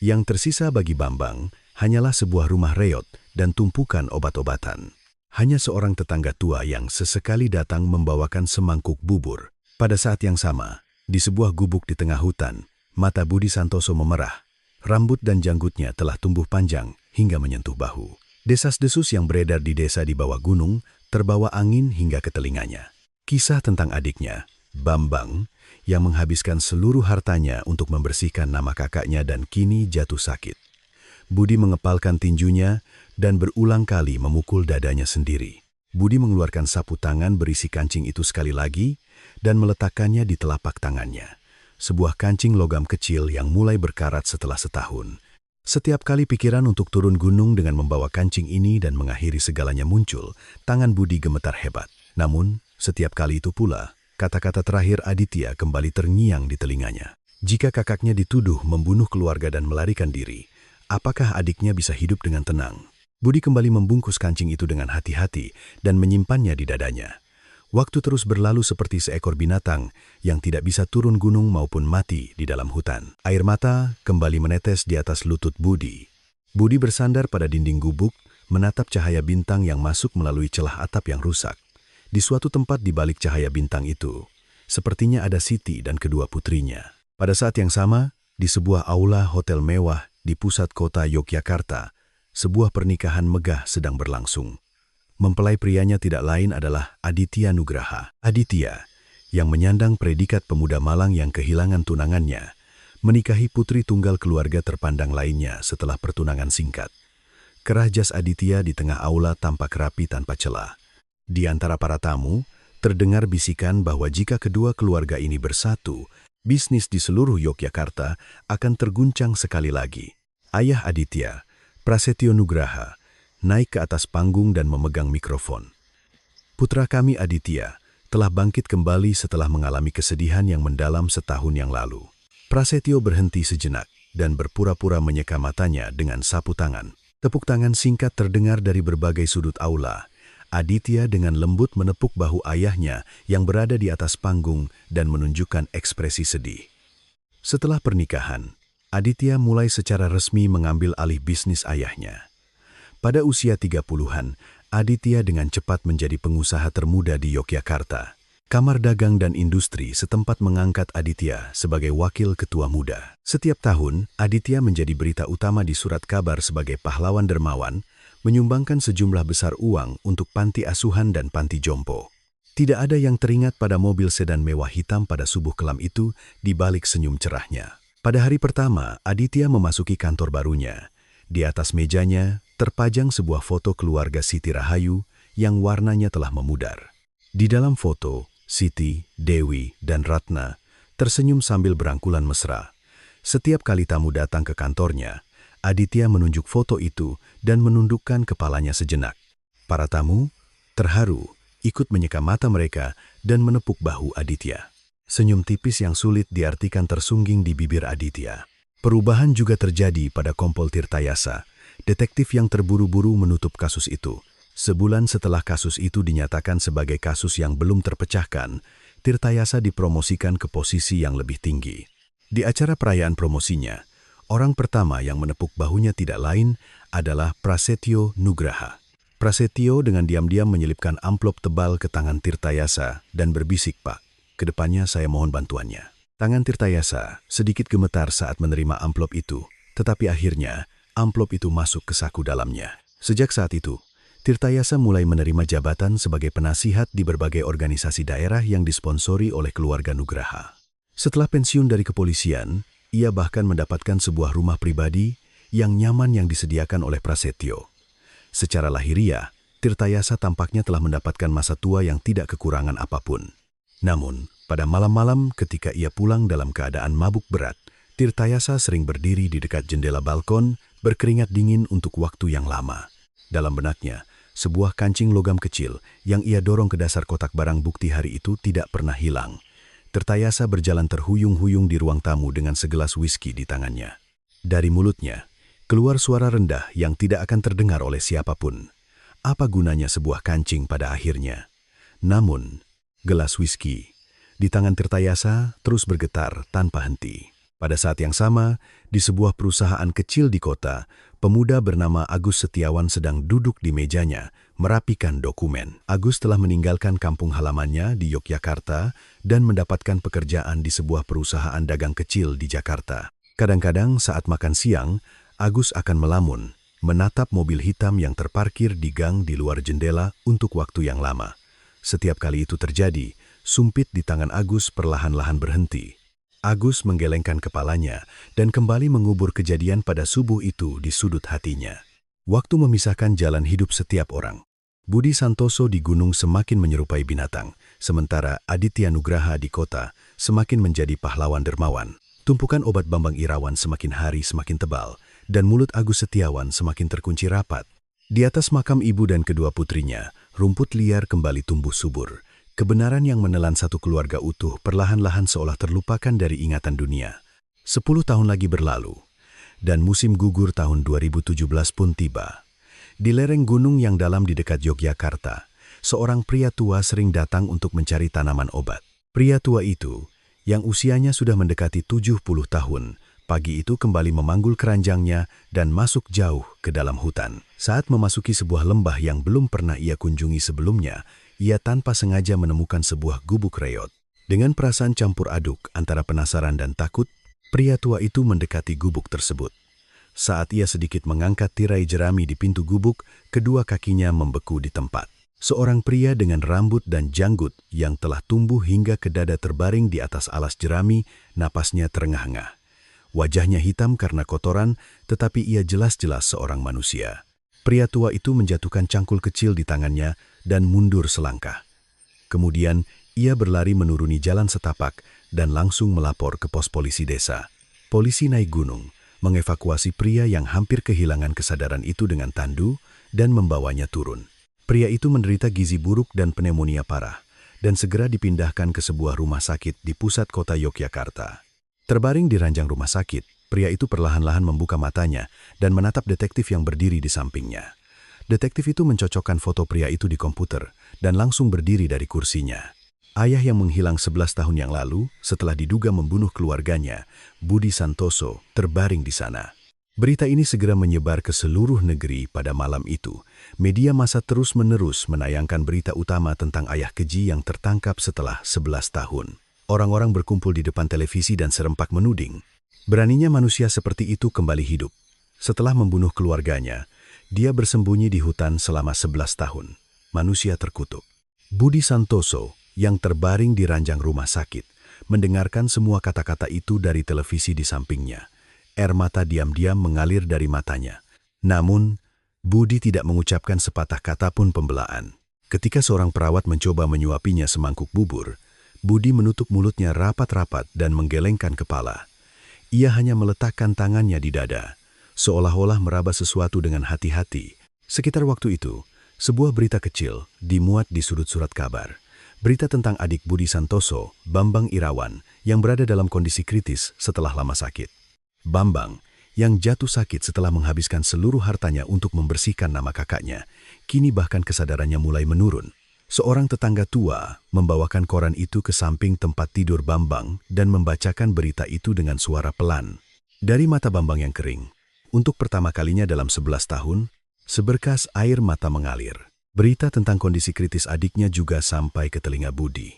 Yang tersisa bagi Bambang hanyalah sebuah rumah reot dan tumpukan obat-obatan. Hanya seorang tetangga tua yang sesekali datang membawakan semangkuk bubur. Pada saat yang sama, di sebuah gubuk di tengah hutan, mata Budi Santoso memerah. Rambut dan janggutnya telah tumbuh panjang hingga menyentuh bahu. Desas-desus yang beredar di desa di bawah gunung terbawa angin hingga ke telinganya. Kisah tentang adiknya, Bambang, yang menghabiskan seluruh hartanya untuk membersihkan nama kakaknya dan kini jatuh sakit. Budi mengepalkan tinjunya dan berulang kali memukul dadanya sendiri. Budi mengeluarkan sapu tangan berisi kancing itu sekali lagi dan meletakkannya di telapak tangannya. Sebuah kancing logam kecil yang mulai berkarat setelah setahun. Setiap kali pikiran untuk turun gunung dengan membawa kancing ini dan mengakhiri segalanya muncul, tangan Budi gemetar hebat. Namun, setiap kali itu pula, kata-kata terakhir Aditya kembali terngiang di telinganya. Jika kakaknya dituduh membunuh keluarga dan melarikan diri, apakah adiknya bisa hidup dengan tenang? Budi kembali membungkus kancing itu dengan hati-hati dan menyimpannya di dadanya. Waktu terus berlalu seperti seekor binatang yang tidak bisa turun gunung maupun mati di dalam hutan. Air mata kembali menetes di atas lutut Budi. Budi bersandar pada dinding gubuk, menatap cahaya bintang yang masuk melalui celah atap yang rusak. Di suatu tempat di balik cahaya bintang itu, sepertinya ada Siti dan kedua putrinya. Pada saat yang sama, di sebuah aula hotel mewah di pusat kota Yogyakarta, sebuah pernikahan megah sedang berlangsung. Mempelai prianya tidak lain adalah Aditya Nugraha. Aditya, yang menyandang predikat pemuda malang yang kehilangan tunangannya, menikahi putri tunggal keluarga terpandang lainnya setelah pertunangan singkat. Kerah jas Aditya di tengah aula tampak rapi tanpa celah. Di antara para tamu, terdengar bisikan bahwa jika kedua keluarga ini bersatu, bisnis di seluruh Yogyakarta akan terguncang sekali lagi. Ayah Aditya, Prasetyo Nugraha, naik ke atas panggung dan memegang mikrofon. "Putra kami Aditya telah bangkit kembali setelah mengalami kesedihan yang mendalam setahun yang lalu." Prasetyo berhenti sejenak dan berpura-pura menyeka matanya dengan sapu tangan. Tepuk tangan singkat terdengar dari berbagai sudut aula. Aditya dengan lembut menepuk bahu ayahnya yang berada di atas panggung dan menunjukkan ekspresi sedih. Setelah pernikahan, Aditya mulai secara resmi mengambil alih bisnis ayahnya. Pada usia 30-an, Aditya dengan cepat menjadi pengusaha termuda di Yogyakarta. Kamar Dagang dan Industri setempat mengangkat Aditya sebagai wakil ketua muda. Setiap tahun, Aditya menjadi berita utama di surat kabar sebagai pahlawan dermawan, menyumbangkan sejumlah besar uang untuk panti asuhan dan panti jompo. Tidak ada yang teringat pada mobil sedan mewah hitam pada subuh kelam itu di balik senyum cerahnya. Pada hari pertama, Aditya memasuki kantor barunya. Di atas mejanya, terpajang sebuah foto keluarga Siti Rahayu yang warnanya telah memudar. Di dalam foto, Siti, Dewi, dan Ratna tersenyum sambil berangkulan mesra. Setiap kali tamu datang ke kantornya, Aditya menunjuk foto itu dan menundukkan kepalanya sejenak. Para tamu, terharu, ikut menyeka mata mereka dan menepuk bahu Aditya. Senyum tipis yang sulit diartikan tersungging di bibir Aditya. Perubahan juga terjadi pada Kompol Tirtayasa, detektif yang terburu-buru menutup kasus itu. Sebulan setelah kasus itu dinyatakan sebagai kasus yang belum terpecahkan, Tirtayasa dipromosikan ke posisi yang lebih tinggi. Di acara perayaan promosinya, orang pertama yang menepuk bahunya tidak lain adalah Prasetyo Nugraha. Prasetyo dengan diam-diam menyelipkan amplop tebal ke tangan Tirtayasa dan berbisik, "Pak, kedepannya saya mohon bantuannya." Tangan Tirtayasa sedikit gemetar saat menerima amplop itu, tetapi akhirnya amplop itu masuk ke saku dalamnya. Sejak saat itu, Tirtayasa mulai menerima jabatan sebagai penasihat di berbagai organisasi daerah yang disponsori oleh keluarga Nugraha. Setelah pensiun dari kepolisian, ia bahkan mendapatkan sebuah rumah pribadi yang nyaman yang disediakan oleh Prasetyo. Secara lahiriah, Tirtayasa tampaknya telah mendapatkan masa tua yang tidak kekurangan apapun. Namun, pada malam-malam ketika ia pulang dalam keadaan mabuk berat, Tirtayasa sering berdiri di dekat jendela balkon, berkeringat dingin untuk waktu yang lama. Dalam benaknya, sebuah kancing logam kecil yang ia dorong ke dasar kotak barang bukti hari itu tidak pernah hilang. Tirtayasa berjalan terhuyung-huyung di ruang tamu dengan segelas whisky di tangannya. Dari mulutnya, keluar suara rendah yang tidak akan terdengar oleh siapapun. Apa gunanya sebuah kancing pada akhirnya? Namun, gelas whisky di tangan Tirtayasa terus bergetar tanpa henti. Pada saat yang sama, di sebuah perusahaan kecil di kota, pemuda bernama Agus Setiawan sedang duduk di mejanya, merapikan dokumen. Agus telah meninggalkan kampung halamannya di Yogyakarta dan mendapatkan pekerjaan di sebuah perusahaan dagang kecil di Jakarta. Kadang-kadang saat makan siang, Agus akan melamun, menatap mobil hitam yang terparkir di gang di luar jendela untuk waktu yang lama. Setiap kali itu terjadi, sumpit di tangan Agus perlahan-lahan berhenti. Agus menggelengkan kepalanya dan kembali mengubur kejadian pada subuh itu di sudut hatinya. Waktu memisahkan jalan hidup setiap orang. Budi Santoso di gunung semakin menyerupai binatang, sementara Aditya Nugraha di kota semakin menjadi pahlawan dermawan. Tumpukan obat Bambang Irawan semakin hari semakin tebal, dan mulut Agus Setiawan semakin terkunci rapat. Di atas makam ibu dan kedua putrinya, rumput liar kembali tumbuh subur. Kebenaran yang menelan satu keluarga utuh perlahan-lahan seolah terlupakan dari ingatan dunia. 10 tahun lagi berlalu, dan musim gugur tahun 2017 pun tiba. Di lereng gunung yang dalam di dekat Yogyakarta, seorang pria tua sering datang untuk mencari tanaman obat. Pria tua itu, yang usianya sudah mendekati 70 tahun, pagi itu kembali memanggul keranjangnya dan masuk jauh ke dalam hutan. Saat memasuki sebuah lembah yang belum pernah ia kunjungi sebelumnya, ia tanpa sengaja menemukan sebuah gubuk reot. Dengan perasaan campur aduk antara penasaran dan takut, pria tua itu mendekati gubuk tersebut. Saat ia sedikit mengangkat tirai jerami di pintu gubuk, kedua kakinya membeku di tempat. Seorang pria dengan rambut dan janggut yang telah tumbuh hingga ke dada terbaring di atas alas jerami, napasnya terengah-engah. Wajahnya hitam karena kotoran, tetapi ia jelas-jelas seorang manusia. Pria tua itu menjatuhkan cangkul kecil di tangannya dan mundur selangkah. Kemudian, ia berlari menuruni jalan setapak dan langsung melapor ke pos polisi desa. Polisi naik gunung, mengevakuasi pria yang hampir kehilangan kesadaran itu dengan tandu dan membawanya turun. Pria itu menderita gizi buruk dan pneumonia parah, dan segera dipindahkan ke sebuah rumah sakit di pusat kota Yogyakarta. Terbaring di ranjang rumah sakit, pria itu perlahan-lahan membuka matanya dan menatap detektif yang berdiri di sampingnya. Detektif itu mencocokkan foto pria itu di komputer dan langsung berdiri dari kursinya. Ayah yang menghilang 11 tahun yang lalu setelah diduga membunuh keluarganya, Budi Santoso, terbaring di sana. Berita ini segera menyebar ke seluruh negeri pada malam itu. Media massa terus-menerus menayangkan berita utama tentang ayah keji yang tertangkap setelah 11 tahun. Orang-orang berkumpul di depan televisi dan serempak menuding, beraninya manusia seperti itu kembali hidup. Setelah membunuh keluarganya, dia bersembunyi di hutan selama 11 tahun. Manusia terkutuk. Budi Santoso, yang terbaring di ranjang rumah sakit, mendengarkan semua kata-kata itu dari televisi di sampingnya. Air mata diam-diam mengalir dari matanya. Namun, Budi tidak mengucapkan sepatah kata pun pembelaan. Ketika seorang perawat mencoba menyuapinya semangkuk bubur, Budi menutup mulutnya rapat-rapat dan menggelengkan kepala. Ia hanya meletakkan tangannya di dada, seolah-olah meraba sesuatu dengan hati-hati. Sekitar waktu itu, sebuah berita kecil dimuat di sudut surat kabar. Berita tentang adik Budi Santoso, Bambang Irawan, yang berada dalam kondisi kritis setelah lama sakit. Bambang, yang jatuh sakit setelah menghabiskan seluruh hartanya untuk membersihkan nama kakaknya. Kini bahkan kesadarannya mulai menurun. Seorang tetangga tua membawakan koran itu ke samping tempat tidur Bambang dan membacakan berita itu dengan suara pelan. Dari mata Bambang yang kering, untuk pertama kalinya dalam 11 tahun, seberkas air mata mengalir. Berita tentang kondisi kritis adiknya juga sampai ke telinga Budi.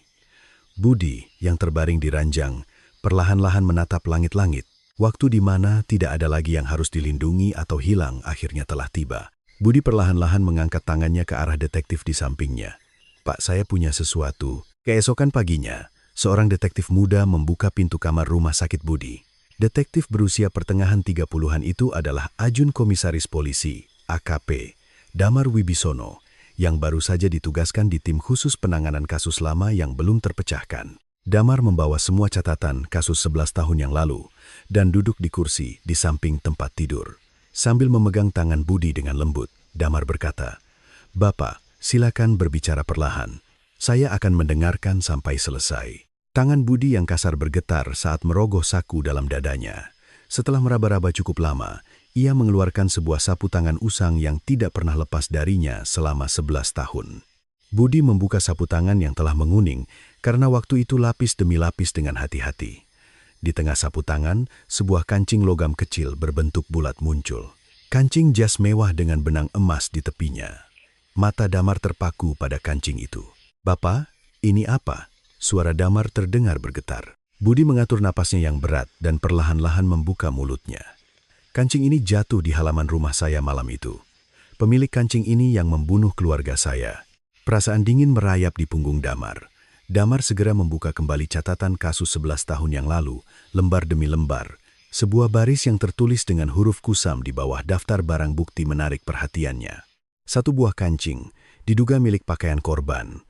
Budi yang terbaring di ranjang, perlahan-lahan menatap langit-langit. Waktu di mana tidak ada lagi yang harus dilindungi atau hilang akhirnya telah tiba. Budi perlahan-lahan mengangkat tangannya ke arah detektif di sampingnya. "Pak, saya punya sesuatu." Keesokan paginya, seorang detektif muda membuka pintu kamar rumah sakit Budi. Detektif berusia pertengahan 30-an itu adalah Ajun Komisaris Polisi, AKP, Damar Wibisono, yang baru saja ditugaskan di tim khusus penanganan kasus lama yang belum terpecahkan. Damar membawa semua catatan kasus 11 tahun yang lalu dan duduk di kursi di samping tempat tidur. Sambil memegang tangan Budi dengan lembut, Damar berkata, "Bapak, silakan berbicara perlahan. Saya akan mendengarkan sampai selesai." Tangan Budi yang kasar bergetar saat merogoh saku dalam dadanya. Setelah meraba-raba cukup lama, ia mengeluarkan sebuah sapu tangan usang yang tidak pernah lepas darinya selama 11 tahun. Budi membuka sapu tangan yang telah menguning karena waktu itu lapis demi lapis dengan hati-hati. Di tengah sapu tangan, sebuah kancing logam kecil berbentuk bulat muncul. Kancing jas mewah dengan benang emas di tepinya. Mata Damar terpaku pada kancing itu. "Bapak, ini apa?" Suara Damar terdengar bergetar. Budi mengatur napasnya yang berat dan perlahan-lahan membuka mulutnya. "Kancing ini jatuh di halaman rumah saya malam itu. Pemilik kancing ini yang membunuh keluarga saya." Perasaan dingin merayap di punggung Damar. Damar segera membuka kembali catatan kasus 11 tahun yang lalu, lembar demi lembar. Sebuah baris yang tertulis dengan huruf kusam di bawah daftar barang bukti menarik perhatiannya. Satu buah kancing, diduga milik pakaian korban.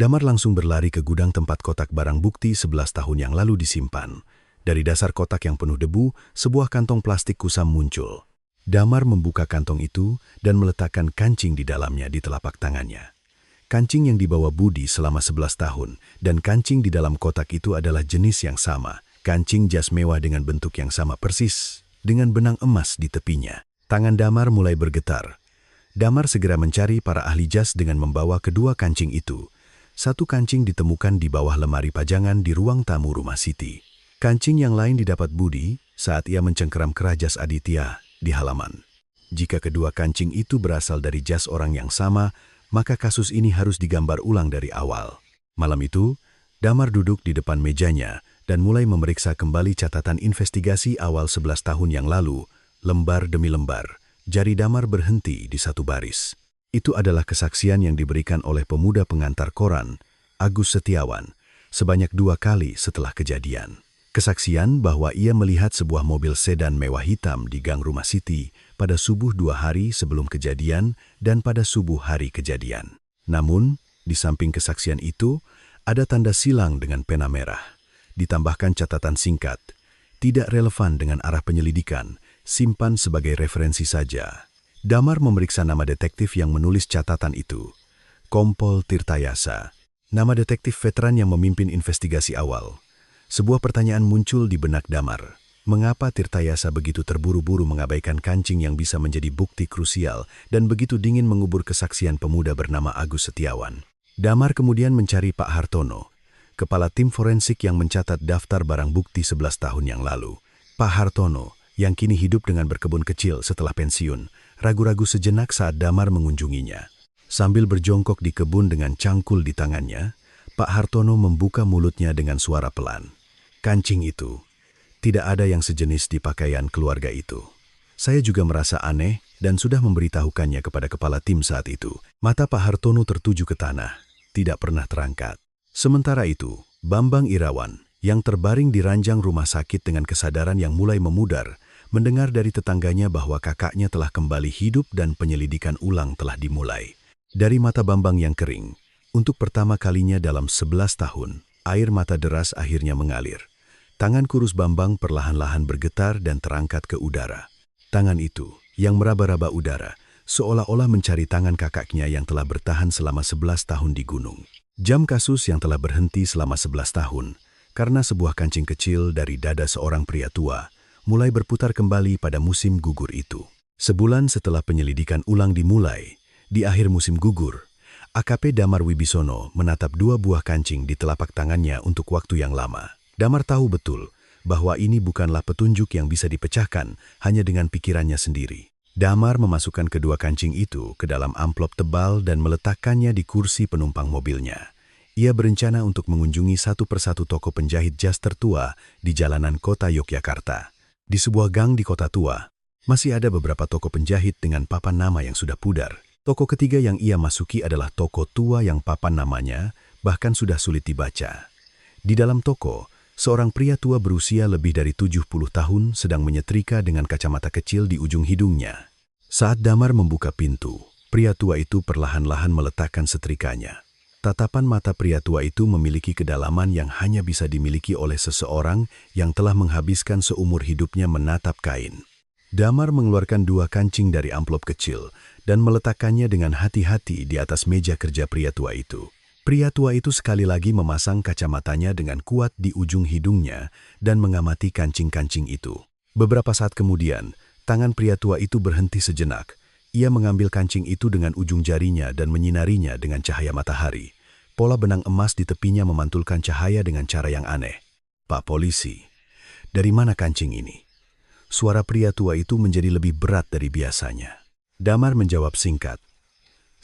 Damar langsung berlari ke gudang tempat kotak barang bukti 11 tahun yang lalu disimpan. Dari dasar kotak yang penuh debu, sebuah kantong plastik kusam muncul. Damar membuka kantong itu dan meletakkan kancing di dalamnya di telapak tangannya. Kancing yang dibawa Budi selama 11 tahun dan kancing di dalam kotak itu adalah jenis yang sama. Kancing jas mewah dengan bentuk yang sama persis, dengan benang emas di tepinya. Tangan Damar mulai bergetar. Damar segera mencari para ahli jas dengan membawa kedua kancing itu. Satu kancing ditemukan di bawah lemari pajangan di ruang tamu rumah Siti. Kancing yang lain didapat Budi saat ia mencengkeram kerah jas Aditya di halaman. Jika kedua kancing itu berasal dari jas orang yang sama, maka kasus ini harus digambar ulang dari awal. Malam itu, Damar duduk di depan mejanya dan mulai memeriksa kembali catatan investigasi awal 11 tahun yang lalu, lembar demi lembar. Jari Damar berhenti di satu baris. Itu adalah kesaksian yang diberikan oleh pemuda pengantar koran, Agus Setiawan, sebanyak 2 kali setelah kejadian. Kesaksian bahwa ia melihat sebuah mobil sedan mewah hitam di gang rumah Siti pada subuh 2 hari sebelum kejadian dan pada subuh hari kejadian. Namun, di samping kesaksian itu, ada tanda silang dengan pena merah. Ditambahkan catatan singkat, tidak relevan dengan arah penyelidikan, simpan sebagai referensi saja. Damar memeriksa nama detektif yang menulis catatan itu, Kompol Tirtayasa, nama detektif veteran yang memimpin investigasi awal. Sebuah pertanyaan muncul di benak Damar. Mengapa Tirtayasa begitu terburu-buru mengabaikan kancing yang bisa menjadi bukti krusial dan begitu dingin mengubur kesaksian pemuda bernama Agus Setiawan? Damar kemudian mencari Pak Hartono, kepala tim forensik yang mencatat daftar barang bukti 11 tahun yang lalu. Pak Hartono, yang kini hidup dengan berkebun kecil setelah pensiun, ragu-ragu sejenak saat Damar mengunjunginya. Sambil berjongkok di kebun dengan cangkul di tangannya, Pak Hartono membuka mulutnya dengan suara pelan. "Kancing itu, tidak ada yang sejenis di pakaian keluarga itu." Saya juga merasa aneh dan sudah memberitahukannya kepada kepala tim saat itu. Mata Pak Hartono tertuju ke tanah, tidak pernah terangkat. Sementara itu, Bambang Irawan, yang terbaring di ranjang rumah sakit dengan kesadaran yang mulai memudar, mendengar dari tetangganya bahwa kakaknya telah kembali hidup dan penyelidikan ulang telah dimulai. Dari mata Bambang yang kering, untuk pertama kalinya dalam 11 tahun, air mata deras akhirnya mengalir. Tangan kurus Bambang perlahan-lahan bergetar dan terangkat ke udara. Tangan itu, yang meraba-raba udara, seolah-olah mencari tangan kakaknya yang telah bertahan selama 11 tahun di gunung. Jam kasus yang telah berhenti selama 11 tahun, karena sebuah kancing kecil dari dada seorang pria tua, mulai berputar kembali pada musim gugur itu. Sebulan setelah penyelidikan ulang dimulai, di akhir musim gugur, AKP Damar Wibisono menatap 2 buah kancing di telapak tangannya untuk waktu yang lama. Damar tahu betul bahwa ini bukanlah petunjuk yang bisa dipecahkan hanya dengan pikirannya sendiri. Damar memasukkan kedua kancing itu ke dalam amplop tebal dan meletakkannya di kursi penumpang mobilnya. Ia berencana untuk mengunjungi satu persatu toko penjahit jas tertua di jalanan kota Yogyakarta. Di sebuah gang di kota tua, masih ada beberapa toko penjahit dengan papan nama yang sudah pudar. Toko ketiga yang ia masuki adalah toko tua yang papan namanya bahkan sudah sulit dibaca. Di dalam toko, seorang pria tua berusia lebih dari 70 tahun sedang menyetrika dengan kacamata kecil di ujung hidungnya. Saat Damar membuka pintu, pria tua itu perlahan-lahan meletakkan setrikanya. Tatapan mata pria tua itu memiliki kedalaman yang hanya bisa dimiliki oleh seseorang yang telah menghabiskan seumur hidupnya menatap kain. Damar mengeluarkan 2 kancing dari amplop kecil dan meletakkannya dengan hati-hati di atas meja kerja pria tua itu. Pria tua itu sekali lagi memasang kacamatanya dengan kuat di ujung hidungnya dan mengamati kancing-kancing itu. Beberapa saat kemudian, tangan pria tua itu berhenti sejenak. Ia mengambil kancing itu dengan ujung jarinya dan menyinarinya dengan cahaya matahari. Pola benang emas di tepinya memantulkan cahaya dengan cara yang aneh. "Pak Polisi, dari mana kancing ini?" Suara pria tua itu menjadi lebih berat dari biasanya. Damar menjawab singkat,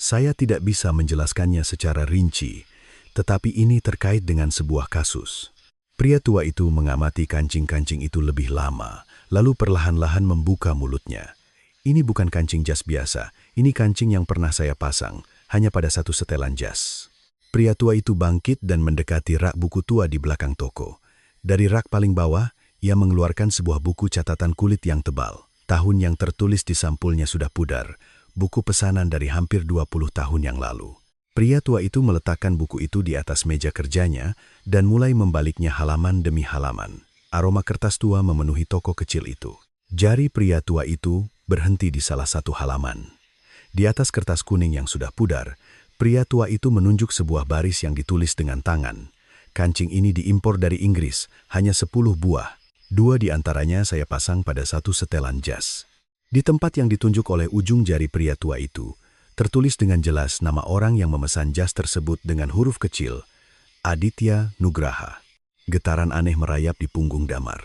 "Saya tidak bisa menjelaskannya secara rinci, tetapi ini terkait dengan sebuah kasus." Pria tua itu mengamati kancing-kancing itu lebih lama, lalu perlahan-lahan membuka mulutnya. "Ini bukan kancing jas biasa, ini kancing yang pernah saya pasang, hanya pada satu setelan jas." Pria tua itu bangkit dan mendekati rak buku tua di belakang toko. Dari rak paling bawah, ia mengeluarkan sebuah buku catatan kulit yang tebal. Tahun yang tertulis di sampulnya sudah pudar, buku pesanan dari hampir 20 tahun yang lalu. Pria tua itu meletakkan buku itu di atas meja kerjanya dan mulai membaliknya halaman demi halaman. Aroma kertas tua memenuhi toko kecil itu. Jari pria tua itu berhenti di salah satu halaman. Di atas kertas kuning yang sudah pudar, pria tua itu menunjuk sebuah baris yang ditulis dengan tangan. "Kancing ini diimpor dari Inggris, hanya 10 buah. 2 di antaranya saya pasang pada satu setelan jas." Di tempat yang ditunjuk oleh ujung jari pria tua itu, tertulis dengan jelas nama orang yang memesan jas tersebut dengan huruf kecil, Aditya Nugraha. Getaran aneh merayap di punggung Damar.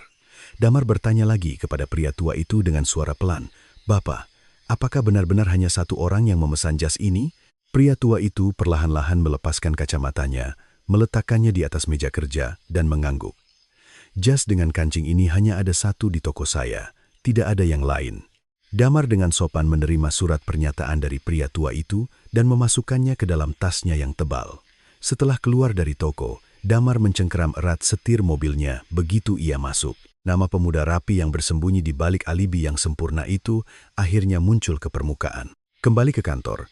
Damar bertanya lagi kepada pria tua itu dengan suara pelan, "Bapak, apakah benar-benar hanya satu orang yang memesan jas ini?" Pria tua itu perlahan-lahan melepaskan kacamatanya, meletakkannya di atas meja kerja, dan mengangguk. "Jas dengan kancing ini hanya ada satu di toko saya, tidak ada yang lain." Damar dengan sopan menerima surat pernyataan dari pria tua itu dan memasukkannya ke dalam tasnya yang tebal. Setelah keluar dari toko, Damar mencengkeram erat setir mobilnya begitu ia masuk. Nama pemuda rapi yang bersembunyi di balik alibi yang sempurna itu akhirnya muncul ke permukaan. Kembali ke kantor,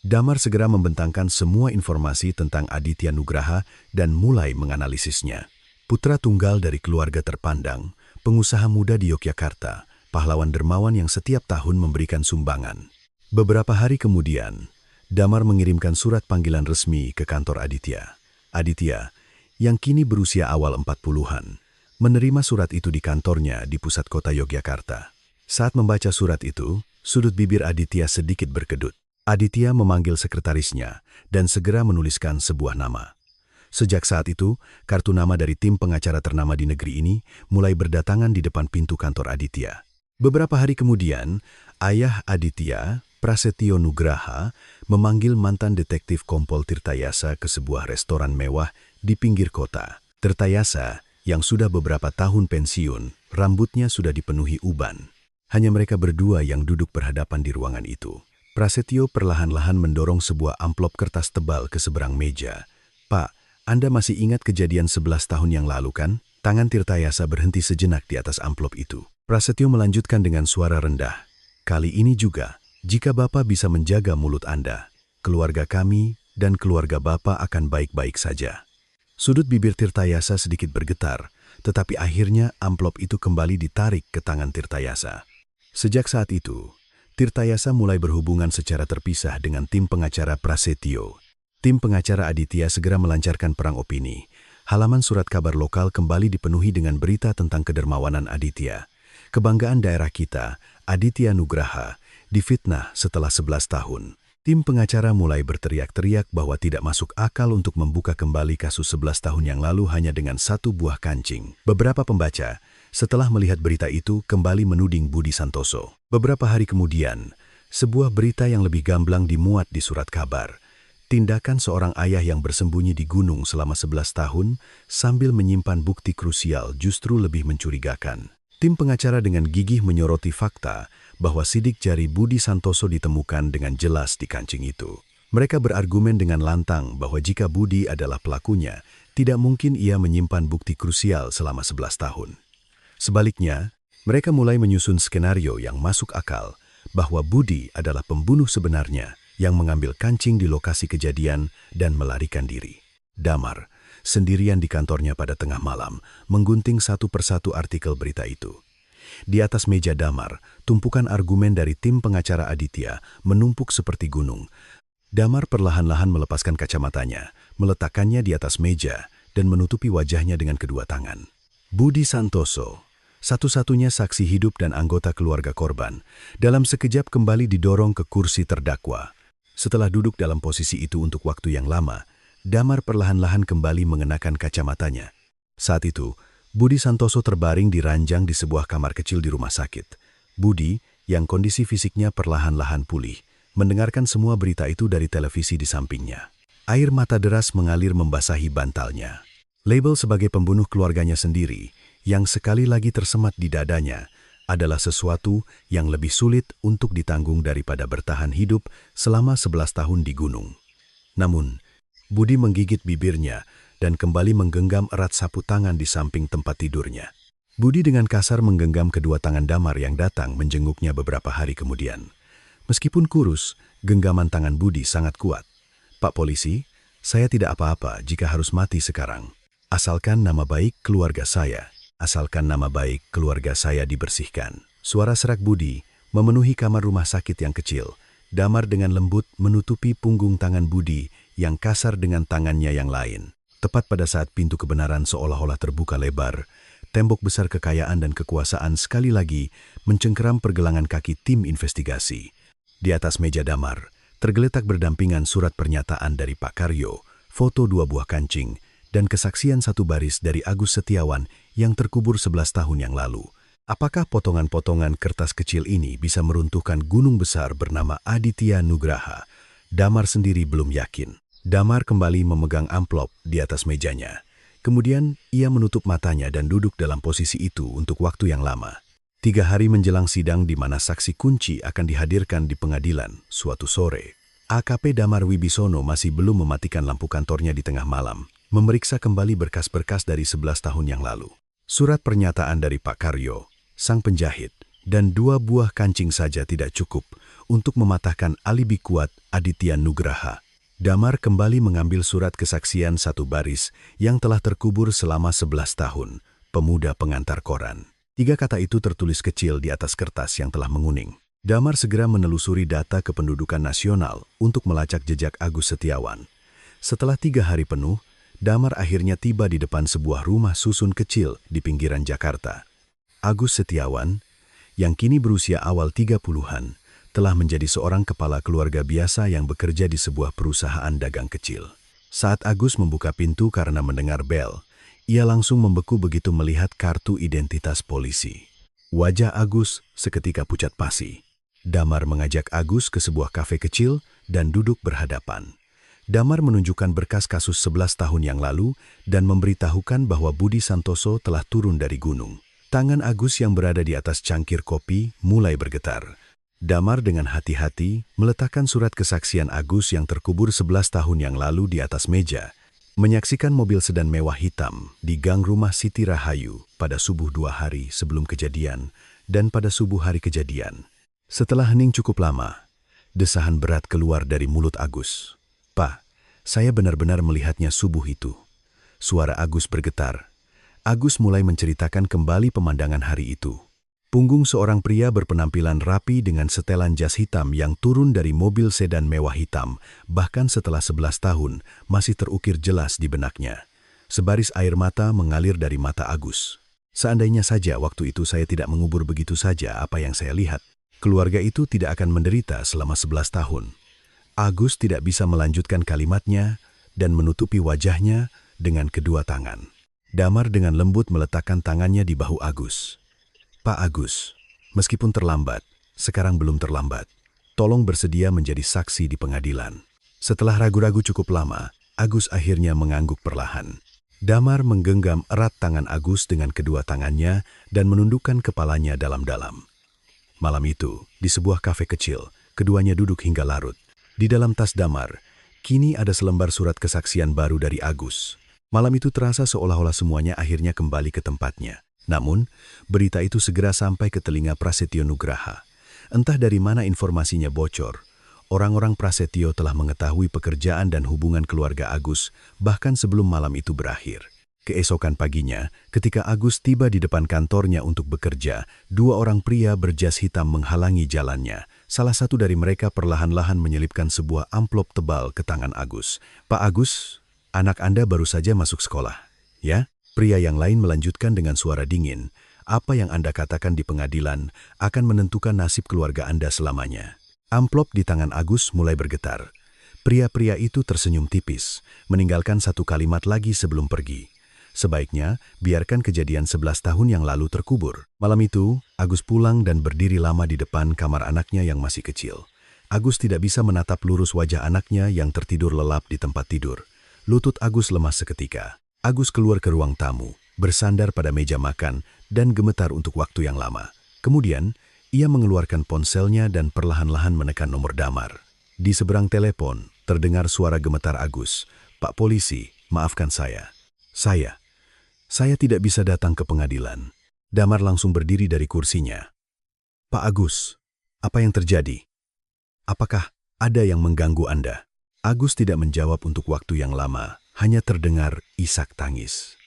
Damar segera membentangkan semua informasi tentang Aditya Nugraha dan mulai menganalisisnya. Putra tunggal dari keluarga terpandang, pengusaha muda di Yogyakarta, pahlawan dermawan yang setiap tahun memberikan sumbangan. Beberapa hari kemudian, Damar mengirimkan surat panggilan resmi ke kantor Aditya. Aditya, yang kini berusia awal 40-an, menerima surat itu di kantornya di pusat kota Yogyakarta. Saat membaca surat itu, sudut bibir Aditya sedikit berkedut. Aditya memanggil sekretarisnya dan segera menuliskan sebuah nama. Sejak saat itu, kartu nama dari tim pengacara ternama di negeri ini mulai berdatangan di depan pintu kantor Aditya. Beberapa hari kemudian, ayah Aditya, Prasetyo Nugraha, memanggil mantan detektif Kompol Tirtayasa ke sebuah restoran mewah di pinggir kota. Tirtayasa, yang sudah beberapa tahun pensiun, rambutnya sudah dipenuhi uban. Hanya mereka berdua yang duduk berhadapan di ruangan itu. Prasetyo perlahan-lahan mendorong sebuah amplop kertas tebal ke seberang meja. "Pak, Anda masih ingat kejadian 11 tahun yang lalu kan?" Tangan Tirtayasa berhenti sejenak di atas amplop itu. Prasetyo melanjutkan dengan suara rendah, "Kali ini juga, jika Bapak bisa menjaga mulut Anda, keluarga kami dan keluarga Bapak akan baik-baik saja." Sudut bibir Tirtayasa sedikit bergetar, tetapi akhirnya amplop itu kembali ditarik ke tangan Tirtayasa. Sejak saat itu, Tirtayasa mulai berhubungan secara terpisah dengan tim pengacara Prasetyo. Tim pengacara Aditya segera melancarkan perang opini. Halaman surat kabar lokal kembali dipenuhi dengan berita tentang kedermawanan Aditya. kebanggaan daerah kita, Aditya Nugraha, difitnah setelah 11 tahun. Tim pengacara mulai berteriak-teriak bahwa tidak masuk akal untuk membuka kembali kasus 11 tahun yang lalu hanya dengan satu buah kancing. Beberapa pembaca, setelah melihat berita itu, kembali menuding Budi Santoso. Beberapa hari kemudian, sebuah berita yang lebih gamblang dimuat di surat kabar. Tindakan seorang ayah yang bersembunyi di gunung selama 11 tahun sambil menyimpan bukti krusial justru lebih mencurigakan. Tim pengacara dengan gigih menyoroti fakta bahwa sidik jari Budi Santoso ditemukan dengan jelas di kancing itu. Mereka berargumen dengan lantang bahwa jika Budi adalah pelakunya, tidak mungkin ia menyimpan bukti krusial selama 11 tahun. Sebaliknya, mereka mulai menyusun skenario yang masuk akal bahwa Budi adalah pembunuh sebenarnya yang mengambil kancing di lokasi kejadian dan melarikan diri. Damar, sendirian di kantornya pada tengah malam, menggunting satu persatu artikel berita itu. Di atas meja Damar, tumpukan argumen dari tim pengacara Aditya menumpuk seperti gunung. Damar perlahan-lahan melepaskan kacamatanya, meletakkannya di atas meja, dan menutupi wajahnya dengan kedua tangan. Budi Santoso, satu-satunya saksi hidup dan anggota keluarga korban, dalam sekejap kembali didorong ke kursi terdakwa. Setelah duduk dalam posisi itu untuk waktu yang lama, Damar perlahan-lahan kembali mengenakan kacamatanya. Saat itu, Budi Santoso terbaring di ranjang di sebuah kamar kecil di rumah sakit. Budi, yang kondisi fisiknya perlahan-lahan pulih, mendengarkan semua berita itu dari televisi di sampingnya. Air mata deras mengalir membasahi bantalnya. Label sebagai pembunuh keluarganya sendiri, yang sekali lagi tersemat di dadanya, adalah sesuatu yang lebih sulit untuk ditanggung daripada bertahan hidup selama 11 tahun di gunung. Namun, Budi menggigit bibirnya dan kembali menggenggam erat sapu tangan di samping tempat tidurnya. Budi dengan kasar menggenggam kedua tangan Damar yang datang menjenguknya beberapa hari kemudian. Meskipun kurus, genggaman tangan Budi sangat kuat. "Pak Polisi, saya tidak apa-apa jika harus mati sekarang. Asalkan nama baik keluarga saya. Asalkan nama baik keluarga saya dibersihkan." Suara serak Budi memenuhi kamar rumah sakit yang kecil. Damar dengan lembut menutupi punggung tangan Budi yang kasar dengan tangannya yang lain. Tepat pada saat pintu kebenaran seolah-olah terbuka lebar, tembok besar kekayaan dan kekuasaan sekali lagi mencengkeram pergelangan kaki tim investigasi. Di atas meja Damar, tergeletak berdampingan surat pernyataan dari Pak Karyo, foto 2 buah kancing, dan kesaksian satu baris dari Agus Setiawan yang terkubur 11 tahun yang lalu. Apakah potongan-potongan kertas kecil ini bisa meruntuhkan gunung besar bernama Aditya Nugraha? Damar sendiri belum yakin. Damar kembali memegang amplop di atas mejanya. Kemudian ia menutup matanya dan duduk dalam posisi itu untuk waktu yang lama. 3 hari menjelang sidang di mana saksi kunci akan dihadirkan di pengadilan, suatu sore, AKP Damar Wibisono masih belum mematikan lampu kantornya di tengah malam, memeriksa kembali berkas-berkas dari 11 tahun yang lalu. Surat pernyataan dari Pak Karyo, sang penjahit, dan 2 buah kancing saja tidak cukup untuk mematahkan alibi kuat Aditya Nugraha. Damar kembali mengambil surat kesaksian satu baris yang telah terkubur selama 11 tahun, pemuda pengantar koran. 3 kata itu tertulis kecil di atas kertas yang telah menguning. Damar segera menelusuri data kependudukan nasional untuk melacak jejak Agus Setiawan. Setelah 3 hari penuh, Damar akhirnya tiba di depan sebuah rumah susun kecil di pinggiran Jakarta. Agus Setiawan, yang kini berusia awal 30-an, telah menjadi seorang kepala keluarga biasa yang bekerja di sebuah perusahaan dagang kecil. Saat Agus membuka pintu karena mendengar bel, ia langsung membeku begitu melihat kartu identitas polisi. Wajah Agus seketika pucat pasi. Damar mengajak Agus ke sebuah kafe kecil dan duduk berhadapan. Damar menunjukkan berkas kasus 11 tahun yang lalu dan memberitahukan bahwa Budi Santoso telah turun dari gunung. Tangan Agus yang berada di atas cangkir kopi mulai bergetar. Damar dengan hati-hati meletakkan surat kesaksian Agus yang terkubur 11 tahun yang lalu di atas meja, menyaksikan mobil sedan mewah hitam di gang rumah Siti Rahayu pada subuh 2 hari sebelum kejadian dan pada subuh hari kejadian. Setelah hening cukup lama, desahan berat keluar dari mulut Agus. "Pak, saya benar-benar melihatnya subuh itu." Suara Agus bergetar. Agus mulai menceritakan kembali pemandangan hari itu. Punggung seorang pria berpenampilan rapi dengan setelan jas hitam yang turun dari mobil sedan mewah hitam, bahkan setelah 11 tahun, masih terukir jelas di benaknya. Sebaris air mata mengalir dari mata Agus. Seandainya saja waktu itu saya tidak mengubur begitu saja apa yang saya lihat, keluarga itu tidak akan menderita selama 11 tahun. Agus tidak bisa melanjutkan kalimatnya dan menutupi wajahnya dengan kedua tangan. Damar dengan lembut meletakkan tangannya di bahu Agus. Pak Agus, meskipun terlambat, sekarang belum terlambat. Tolong bersedia menjadi saksi di pengadilan. Setelah ragu-ragu cukup lama, Agus akhirnya mengangguk perlahan. Damar menggenggam erat tangan Agus dengan kedua tangannya dan menundukkan kepalanya dalam-dalam. Malam itu, di sebuah kafe kecil, keduanya duduk hingga larut. Di dalam tas Damar, kini ada selembar surat kesaksian baru dari Agus. Malam itu terasa seolah-olah semuanya akhirnya kembali ke tempatnya. Namun, berita itu segera sampai ke telinga Prasetyo Nugraha. Entah dari mana informasinya bocor. Orang-orang Prasetyo telah mengetahui pekerjaan dan hubungan keluarga Agus bahkan sebelum malam itu berakhir. Keesokan paginya, ketika Agus tiba di depan kantornya untuk bekerja, dua orang pria berjas hitam menghalangi jalannya. Salah satu dari mereka perlahan-lahan menyelipkan sebuah amplop tebal ke tangan Agus. "Pak Agus, anak Anda baru saja masuk sekolah, ya?" Pria yang lain melanjutkan dengan suara dingin, "Apa yang Anda katakan di pengadilan akan menentukan nasib keluarga Anda selamanya." Amplop di tangan Agus mulai bergetar. Pria-pria itu tersenyum tipis, meninggalkan satu kalimat lagi sebelum pergi. Sebaiknya, biarkan kejadian 11 tahun yang lalu terkubur. Malam itu, Agus pulang dan berdiri lama di depan kamar anaknya yang masih kecil. Agus tidak bisa menatap lurus wajah anaknya yang tertidur lelap di tempat tidur. Lutut Agus lemas seketika. Agus keluar ke ruang tamu, bersandar pada meja makan, dan gemetar untuk waktu yang lama. Kemudian, ia mengeluarkan ponselnya dan perlahan-lahan menekan nomor Damar. Di seberang telepon, terdengar suara gemetar Agus. "Pak Polisi, maafkan saya. Saya tidak bisa datang ke pengadilan." Damar langsung berdiri dari kursinya. "Pak Agus, apa yang terjadi? Apakah ada yang mengganggu Anda?" Agus tidak menjawab untuk waktu yang lama, hanya terdengar isak tangis.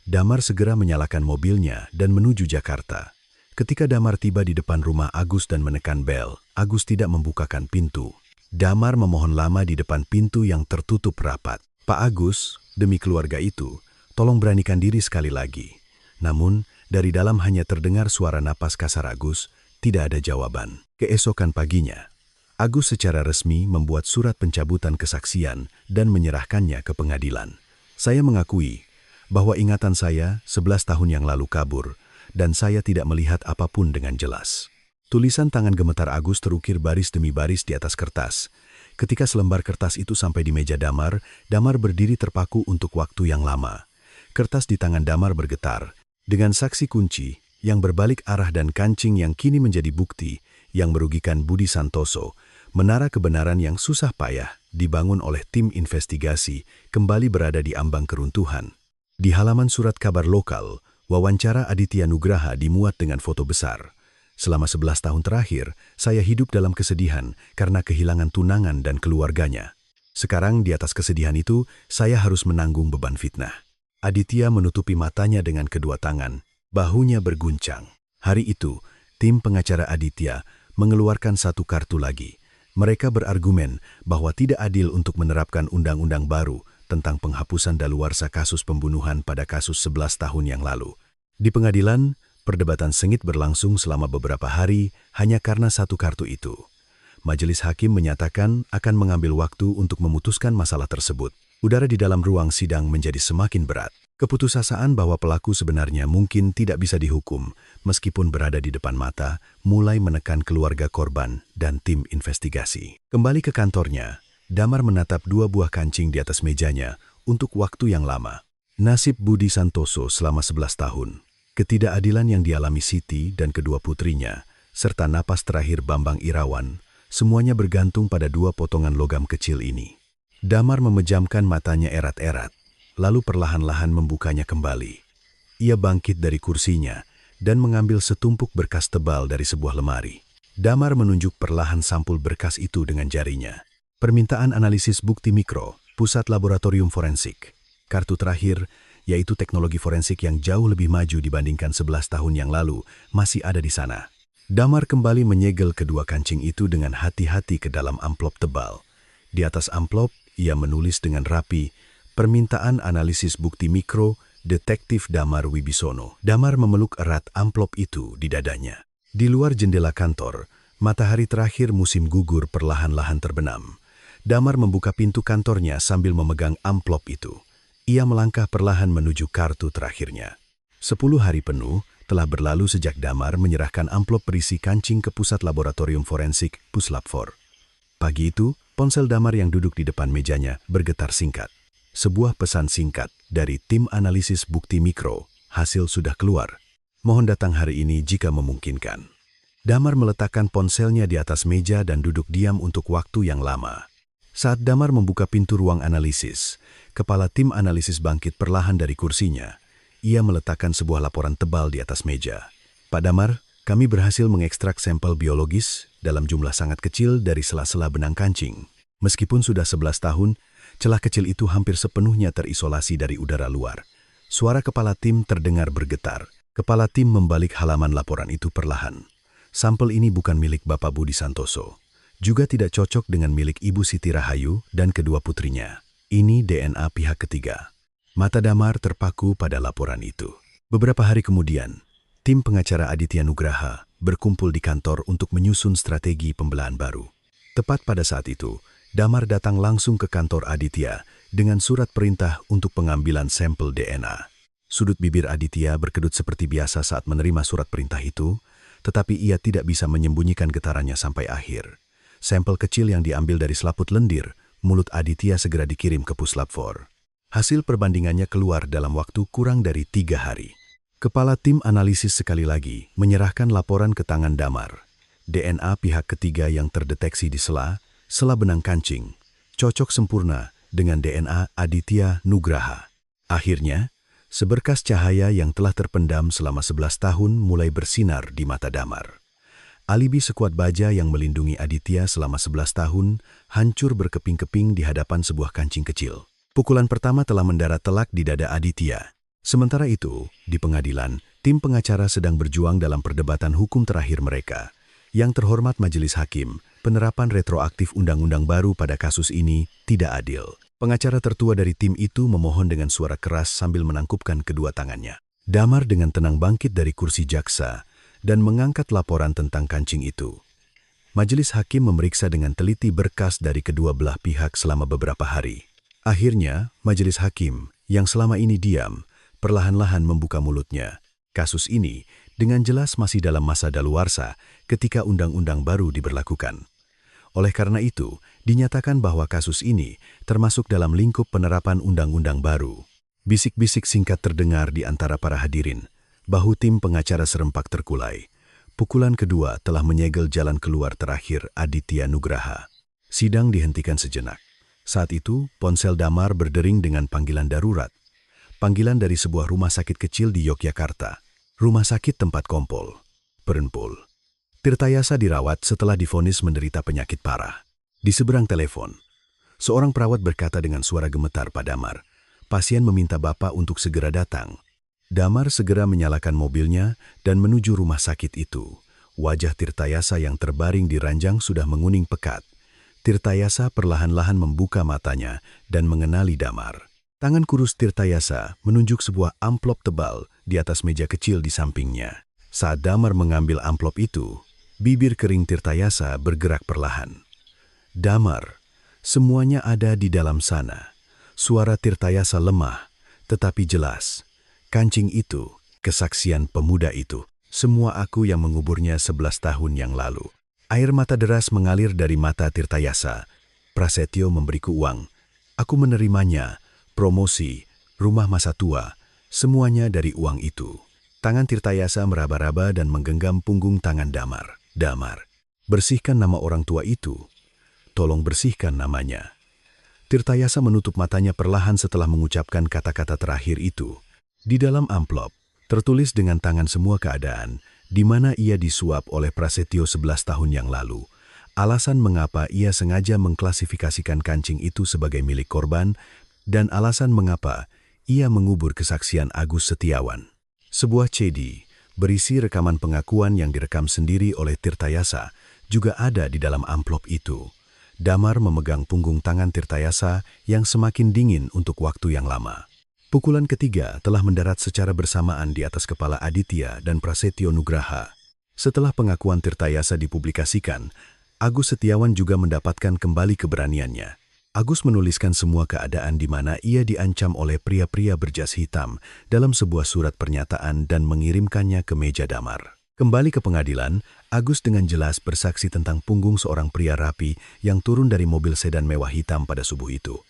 Damar segera menyalakan mobilnya dan menuju Jakarta. Ketika Damar tiba di depan rumah Agus dan menekan bel, Agus tidak membukakan pintu. Damar memohon lama di depan pintu yang tertutup rapat. "Pak Agus, demi keluarga itu, tolong beranikan diri sekali lagi." Namun, dari dalam hanya terdengar suara napas kasar Agus, tidak ada jawaban. Keesokan paginya, Agus secara resmi membuat surat pencabutan kesaksian dan menyerahkannya ke pengadilan. "Saya mengakui bahwa ingatan saya 11 tahun yang lalu kabur, dan saya tidak melihat apapun dengan jelas." Tulisan tangan gemetar Agus terukir baris demi baris di atas kertas. Ketika selembar kertas itu sampai di meja Damar, Damar berdiri terpaku untuk waktu yang lama. Kertas di tangan Damar bergetar. Dengan saksi kunci yang berbalik arah dan kancing yang kini menjadi bukti yang merugikan Budi Santoso, menara kebenaran yang susah payah dibangun oleh tim investigasi kembali berada di ambang keruntuhan. Di halaman surat kabar lokal, wawancara Aditya Nugraha dimuat dengan foto besar. "Selama 11 tahun terakhir, saya hidup dalam kesedihan karena kehilangan tunangan dan keluarganya. Sekarang di atas kesedihan itu, saya harus menanggung beban fitnah." Aditya menutupi matanya dengan kedua tangan, bahunya berguncang. Hari itu, tim pengacara Aditya mengeluarkan satu kartu lagi. Mereka berargumen bahwa tidak adil untuk menerapkan undang-undang baru tentang penghapusan daluarsa kasus pembunuhan pada kasus 11 tahun yang lalu. Di pengadilan, perdebatan sengit berlangsung selama beberapa hari hanya karena satu kartu itu. Majelis hakim menyatakan akan mengambil waktu untuk memutuskan masalah tersebut. Udara di dalam ruang sidang menjadi semakin berat. Keputusasaan bahwa pelaku sebenarnya mungkin tidak bisa dihukum, meskipun berada di depan mata, mulai menekan keluarga korban dan tim investigasi. Kembali ke kantornya, Damar menatap dua buah kancing di atas mejanya untuk waktu yang lama. Nasib Budi Santoso selama 11 tahun, ketidakadilan yang dialami Siti dan kedua putrinya, serta napas terakhir Bambang Irawan, semuanya bergantung pada dua potongan logam kecil ini. Damar memejamkan matanya erat-erat, lalu perlahan-lahan membukanya kembali. Ia bangkit dari kursinya dan mengambil setumpuk berkas tebal dari sebuah lemari. Damar menunjuk perlahan sampul berkas itu dengan jarinya. Permintaan analisis bukti mikro, pusat laboratorium forensik. Kartu terakhir, yaitu teknologi forensik yang jauh lebih maju dibandingkan 11 tahun yang lalu, masih ada di sana. Damar kembali menyegel kedua kancing itu dengan hati-hati ke dalam amplop tebal. Di atas amplop, ia menulis dengan rapi, permintaan analisis bukti mikro Detektif Damar Wibisono. Damar memeluk erat amplop itu di dadanya. Di luar jendela kantor, matahari terakhir musim gugur perlahan-lahan terbenam. Damar membuka pintu kantornya sambil memegang amplop itu. Ia melangkah perlahan menuju kartu terakhirnya. 10 hari penuh telah berlalu sejak Damar menyerahkan amplop berisi kancing ke Pusat Laboratorium Forensik Puslapfor. Pagi itu, ponsel Damar yang duduk di depan mejanya bergetar singkat. Sebuah pesan singkat dari tim analisis bukti mikro. Hasil sudah keluar. Mohon datang hari ini jika memungkinkan. Damar meletakkan ponselnya di atas meja dan duduk diam untuk waktu yang lama. Saat Damar membuka pintu ruang analisis, kepala tim analisis bangkit perlahan dari kursinya. Ia meletakkan sebuah laporan tebal di atas meja. Pak Damar, kami berhasil mengekstrak sampel biologis dalam jumlah sangat kecil dari sela-sela benang kancing. Meskipun sudah 11 tahun, celah kecil itu hampir sepenuhnya terisolasi dari udara luar. Suara kepala tim terdengar bergetar. Kepala tim membalik halaman laporan itu perlahan. Sampel ini bukan milik Bapak Budi Santoso. Juga tidak cocok dengan milik Ibu Siti Rahayu dan kedua putrinya. Ini DNA pihak ketiga. Mata Damar terpaku pada laporan itu. Beberapa hari kemudian, tim pengacara Aditya Nugraha berkumpul di kantor untuk menyusun strategi pembelaan baru. Tepat pada saat itu, Damar datang langsung ke kantor Aditya dengan surat perintah untuk pengambilan sampel DNA. Sudut bibir Aditya berkedut seperti biasa saat menerima surat perintah itu, tetapi ia tidak bisa menyembunyikan getarannya sampai akhir. Sampel kecil yang diambil dari selaput lendir, mulut Aditya segera dikirim ke Puslapfor. Hasil perbandingannya keluar dalam waktu kurang dari 3 hari. Kepala tim analisis sekali lagi menyerahkan laporan ke tangan Damar. DNA pihak ketiga yang terdeteksi di sela benang kancing, cocok sempurna dengan DNA Aditya Nugraha. Akhirnya, seberkas cahaya yang telah terpendam selama 11 tahun mulai bersinar di mata Damar. Alibi sekuat baja yang melindungi Aditya selama 11 tahun hancur berkeping-keping di hadapan sebuah kancing kecil. Pukulan pertama telah mendarat telak di dada Aditya. Sementara itu, di pengadilan, tim pengacara sedang berjuang dalam perdebatan hukum terakhir mereka. Yang terhormat Majelis Hakim, penerapan retroaktif undang-undang baru pada kasus ini tidak adil. Pengacara tertua dari tim itu memohon dengan suara keras sambil menangkupkan kedua tangannya. Damar dengan tenang bangkit dari kursi jaksa dan mengangkat laporan tentang kancing itu. Majelis Hakim memeriksa dengan teliti berkas dari kedua belah pihak selama beberapa hari. Akhirnya, Majelis Hakim, yang selama ini diam, perlahan-lahan membuka mulutnya. Kasus ini dengan jelas masih dalam masa daluarsa ketika undang-undang baru diberlakukan. Oleh karena itu, dinyatakan bahwa kasus ini termasuk dalam lingkup penerapan undang-undang baru. Bisik-bisik singkat terdengar di antara para hadirin. Bahu tim pengacara serempak terkulai. Pukulan kedua telah menyegel jalan keluar terakhir Aditya Nugraha. Sidang dihentikan sejenak. Saat itu, ponsel Damar berdering dengan panggilan darurat. Panggilan dari sebuah rumah sakit kecil di Yogyakarta. Rumah sakit tempat kompol. Perenpul. Tirtayasa dirawat setelah divonis menderita penyakit parah. Di seberang telepon, seorang perawat berkata dengan suara gemetar pada Damar, pasien meminta Bapak untuk segera datang. Damar segera menyalakan mobilnya dan menuju rumah sakit itu. Wajah Tirtayasa yang terbaring di ranjang sudah menguning pekat. Tirtayasa perlahan-lahan membuka matanya dan mengenali Damar. Tangan kurus Tirtayasa menunjuk sebuah amplop tebal di atas meja kecil di sampingnya. Saat Damar mengambil amplop itu, bibir kering Tirtayasa bergerak perlahan. Damar, semuanya ada di dalam sana. Suara Tirtayasa lemah, tetapi jelas. Kancing itu, kesaksian pemuda itu, semua aku yang menguburnya 11 tahun yang lalu. Air mata deras mengalir dari mata Tirtayasa. Prasetyo memberiku uang. Aku menerimanya, promosi, rumah masa tua, semuanya dari uang itu. Tangan Tirtayasa meraba-raba dan menggenggam punggung tangan Damar. Damar, bersihkan nama orang tua itu. Tolong bersihkan namanya. Tirtayasa menutup matanya perlahan setelah mengucapkan kata-kata terakhir itu. Di dalam amplop, tertulis dengan tangan semua keadaan, di mana ia disuap oleh Prasetyo 11 tahun yang lalu. Alasan mengapa ia sengaja mengklasifikasikan kancing itu sebagai milik korban, dan alasan mengapa ia mengubur kesaksian Agus Setiawan. Sebuah CD berisi rekaman pengakuan yang direkam sendiri oleh Tirtayasa juga ada di dalam amplop itu. Damar memegang punggung tangan Tirtayasa yang semakin dingin untuk waktu yang lama. Pukulan ketiga telah mendarat secara bersamaan di atas kepala Aditya dan Prasetyo Nugraha. Setelah pengakuan Tirtayasa dipublikasikan, Agus Setiawan juga mendapatkan kembali keberaniannya. Agus menuliskan semua keadaan di mana ia diancam oleh pria-pria berjas hitam dalam sebuah surat pernyataan dan mengirimkannya ke meja Damar. Kembali ke pengadilan, Agus dengan jelas bersaksi tentang punggung seorang pria rapi yang turun dari mobil sedan mewah hitam pada subuh itu.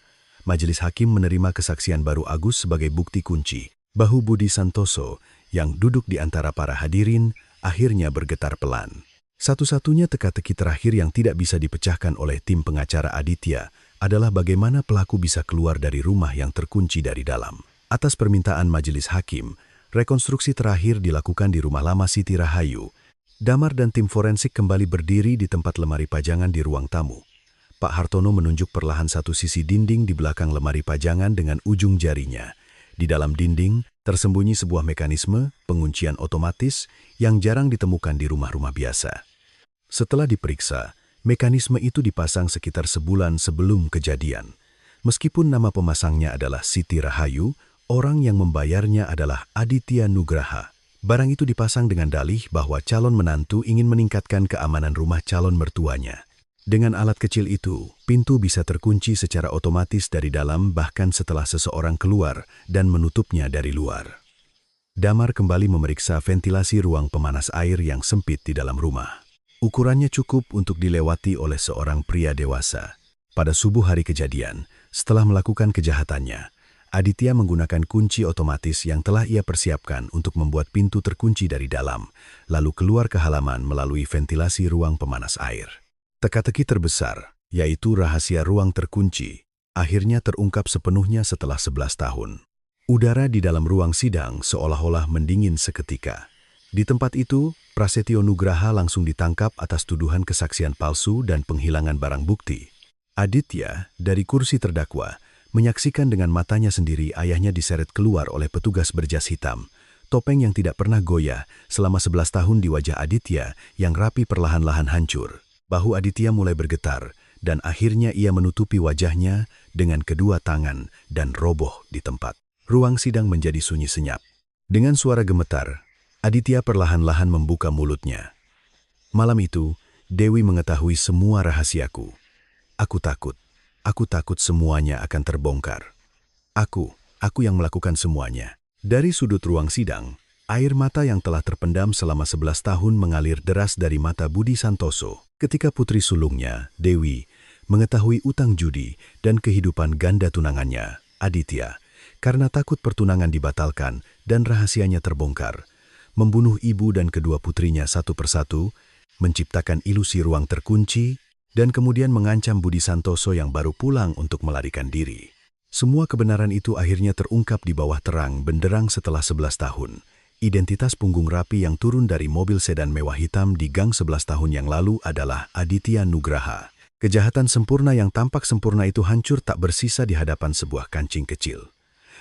Majelis hakim menerima kesaksian baru Agus sebagai bukti kunci. Bahu Budi Santoso yang duduk di antara para hadirin akhirnya bergetar pelan. Satu-satunya teka-teki terakhir yang tidak bisa dipecahkan oleh tim pengacara Aditya adalah bagaimana pelaku bisa keluar dari rumah yang terkunci dari dalam. Atas permintaan majelis hakim, rekonstruksi terakhir dilakukan di rumah lama Siti Rahayu. Damar dan tim forensik kembali berdiri di tempat lemari pajangan di ruang tamu. Pak Hartono menunjuk perlahan satu sisi dinding di belakang lemari pajangan dengan ujung jarinya. Di dalam dinding, tersembunyi sebuah mekanisme penguncian otomatis yang jarang ditemukan di rumah-rumah biasa. Setelah diperiksa, mekanisme itu dipasang sekitar sebulan sebelum kejadian. Meskipun nama pemasangnya adalah Siti Rahayu, orang yang membayarnya adalah Aditya Nugraha. Barang itu dipasang dengan dalih bahwa calon menantu ingin meningkatkan keamanan rumah calon mertuanya. Dengan alat kecil itu, pintu bisa terkunci secara otomatis dari dalam bahkan setelah seseorang keluar dan menutupnya dari luar. Damar kembali memeriksa ventilasi ruang pemanas air yang sempit di dalam rumah. Ukurannya cukup untuk dilewati oleh seorang pria dewasa. Pada subuh hari kejadian, setelah melakukan kejahatannya, Aditya menggunakan kunci otomatis yang telah ia persiapkan untuk membuat pintu terkunci dari dalam, lalu keluar ke halaman melalui ventilasi ruang pemanas air. Teka-teki terbesar, yaitu rahasia ruang terkunci, akhirnya terungkap sepenuhnya setelah 11 tahun. Udara di dalam ruang sidang seolah-olah mendingin seketika. Di tempat itu, Prasetyo Nugraha langsung ditangkap atas tuduhan kesaksian palsu dan penghilangan barang bukti. Aditya, dari kursi terdakwa, menyaksikan dengan matanya sendiri ayahnya diseret keluar oleh petugas berjas hitam. Topeng yang tidak pernah goyah selama 11 tahun di wajah Aditya yang rapi perlahan-lahan hancur. Bahu Aditya mulai bergetar, dan akhirnya ia menutupi wajahnya dengan kedua tangan dan roboh di tempat. Ruang sidang menjadi sunyi senyap. Dengan suara gemetar, Aditya perlahan-lahan membuka mulutnya. Malam itu, Dewi mengetahui semua rahasiaku. Aku takut semuanya akan terbongkar. Aku yang melakukan semuanya. Dari sudut ruang sidang, air mata yang telah terpendam selama 11 tahun mengalir deras dari mata Budi Santoso. Ketika putri sulungnya, Dewi, mengetahui utang judi dan kehidupan ganda tunangannya, Aditya, karena takut pertunangan dibatalkan dan rahasianya terbongkar, membunuh ibu dan kedua putrinya satu persatu, menciptakan ilusi ruang terkunci, dan kemudian mengancam Budi Santoso yang baru pulang untuk melarikan diri. Semua kebenaran itu akhirnya terungkap di bawah terang benderang setelah 11 tahun. Identitas punggung rapi yang turun dari mobil sedan mewah hitam di gang 11 tahun yang lalu adalah Aditya Nugraha. Kejahatan sempurna yang tampak sempurna itu hancur tak bersisa di hadapan sebuah kancing kecil.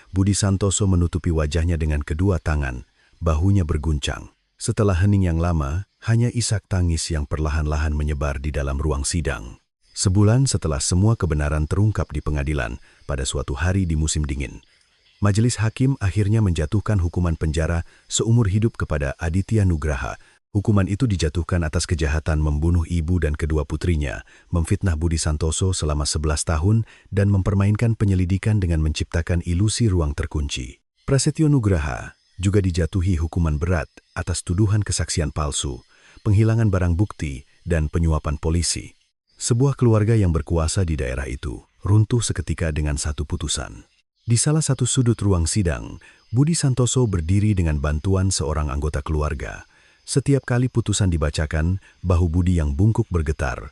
Budi Santoso menutupi wajahnya dengan kedua tangan, bahunya berguncang. Setelah hening yang lama, hanya isak tangis yang perlahan-lahan menyebar di dalam ruang sidang. Sebulan setelah semua kebenaran terungkap di pengadilan pada suatu hari di musim dingin, Majelis Hakim akhirnya menjatuhkan hukuman penjara seumur hidup kepada Aditya Nugraha. Hukuman itu dijatuhkan atas kejahatan membunuh ibu dan kedua putrinya, memfitnah Budi Santoso selama 11 tahun, dan mempermainkan penyelidikan dengan menciptakan ilusi ruang terkunci. Prasetyo Nugraha juga dijatuhi hukuman berat atas tuduhan kesaksian palsu, penghilangan barang bukti, dan penyuapan polisi. Sebuah keluarga yang berkuasa di daerah itu runtuh seketika dengan satu putusan. Di salah satu sudut ruang sidang, Budi Santoso berdiri dengan bantuan seorang anggota keluarga. Setiap kali putusan dibacakan, bahu Budi yang bungkuk bergetar.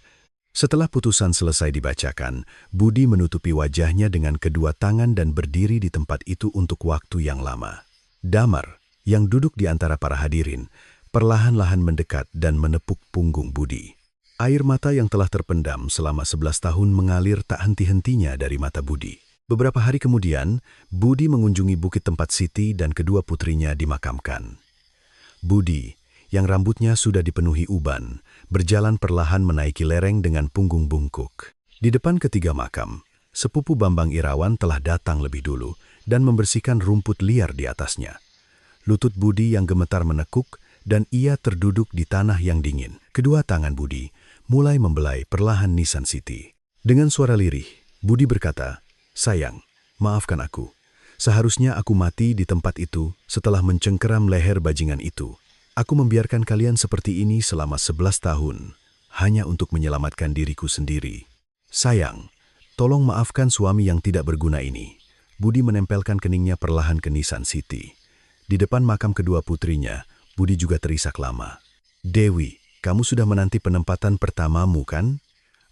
Setelah putusan selesai dibacakan, Budi menutupi wajahnya dengan kedua tangan dan berdiri di tempat itu untuk waktu yang lama. Damar, yang duduk di antara para hadirin, perlahan-lahan mendekat dan menepuk punggung Budi. Air mata yang telah terpendam selama 11 tahun mengalir tak henti-hentinya dari mata Budi. Beberapa hari kemudian, Budi mengunjungi bukit tempat Siti dan kedua putrinya dimakamkan. Budi, yang rambutnya sudah dipenuhi uban, berjalan perlahan menaiki lereng dengan punggung bungkuk. Di depan ketiga makam, sepupu Bambang Irawan telah datang lebih dulu dan membersihkan rumput liar di atasnya. Lutut Budi yang gemetar menekuk dan ia terduduk di tanah yang dingin. Kedua tangan Budi mulai membelai perlahan nisan Siti. Dengan suara lirih, Budi berkata, "Sayang, maafkan aku. Seharusnya aku mati di tempat itu setelah mencengkeram leher bajingan itu. Aku membiarkan kalian seperti ini selama 11 tahun, hanya untuk menyelamatkan diriku sendiri. Sayang, tolong maafkan suami yang tidak berguna ini." Budi menempelkan keningnya perlahan ke nisan Siti. Di depan makam kedua putrinya, Budi juga terisak lama. "Dewi, kamu sudah menanti penempatan pertamamu, kan?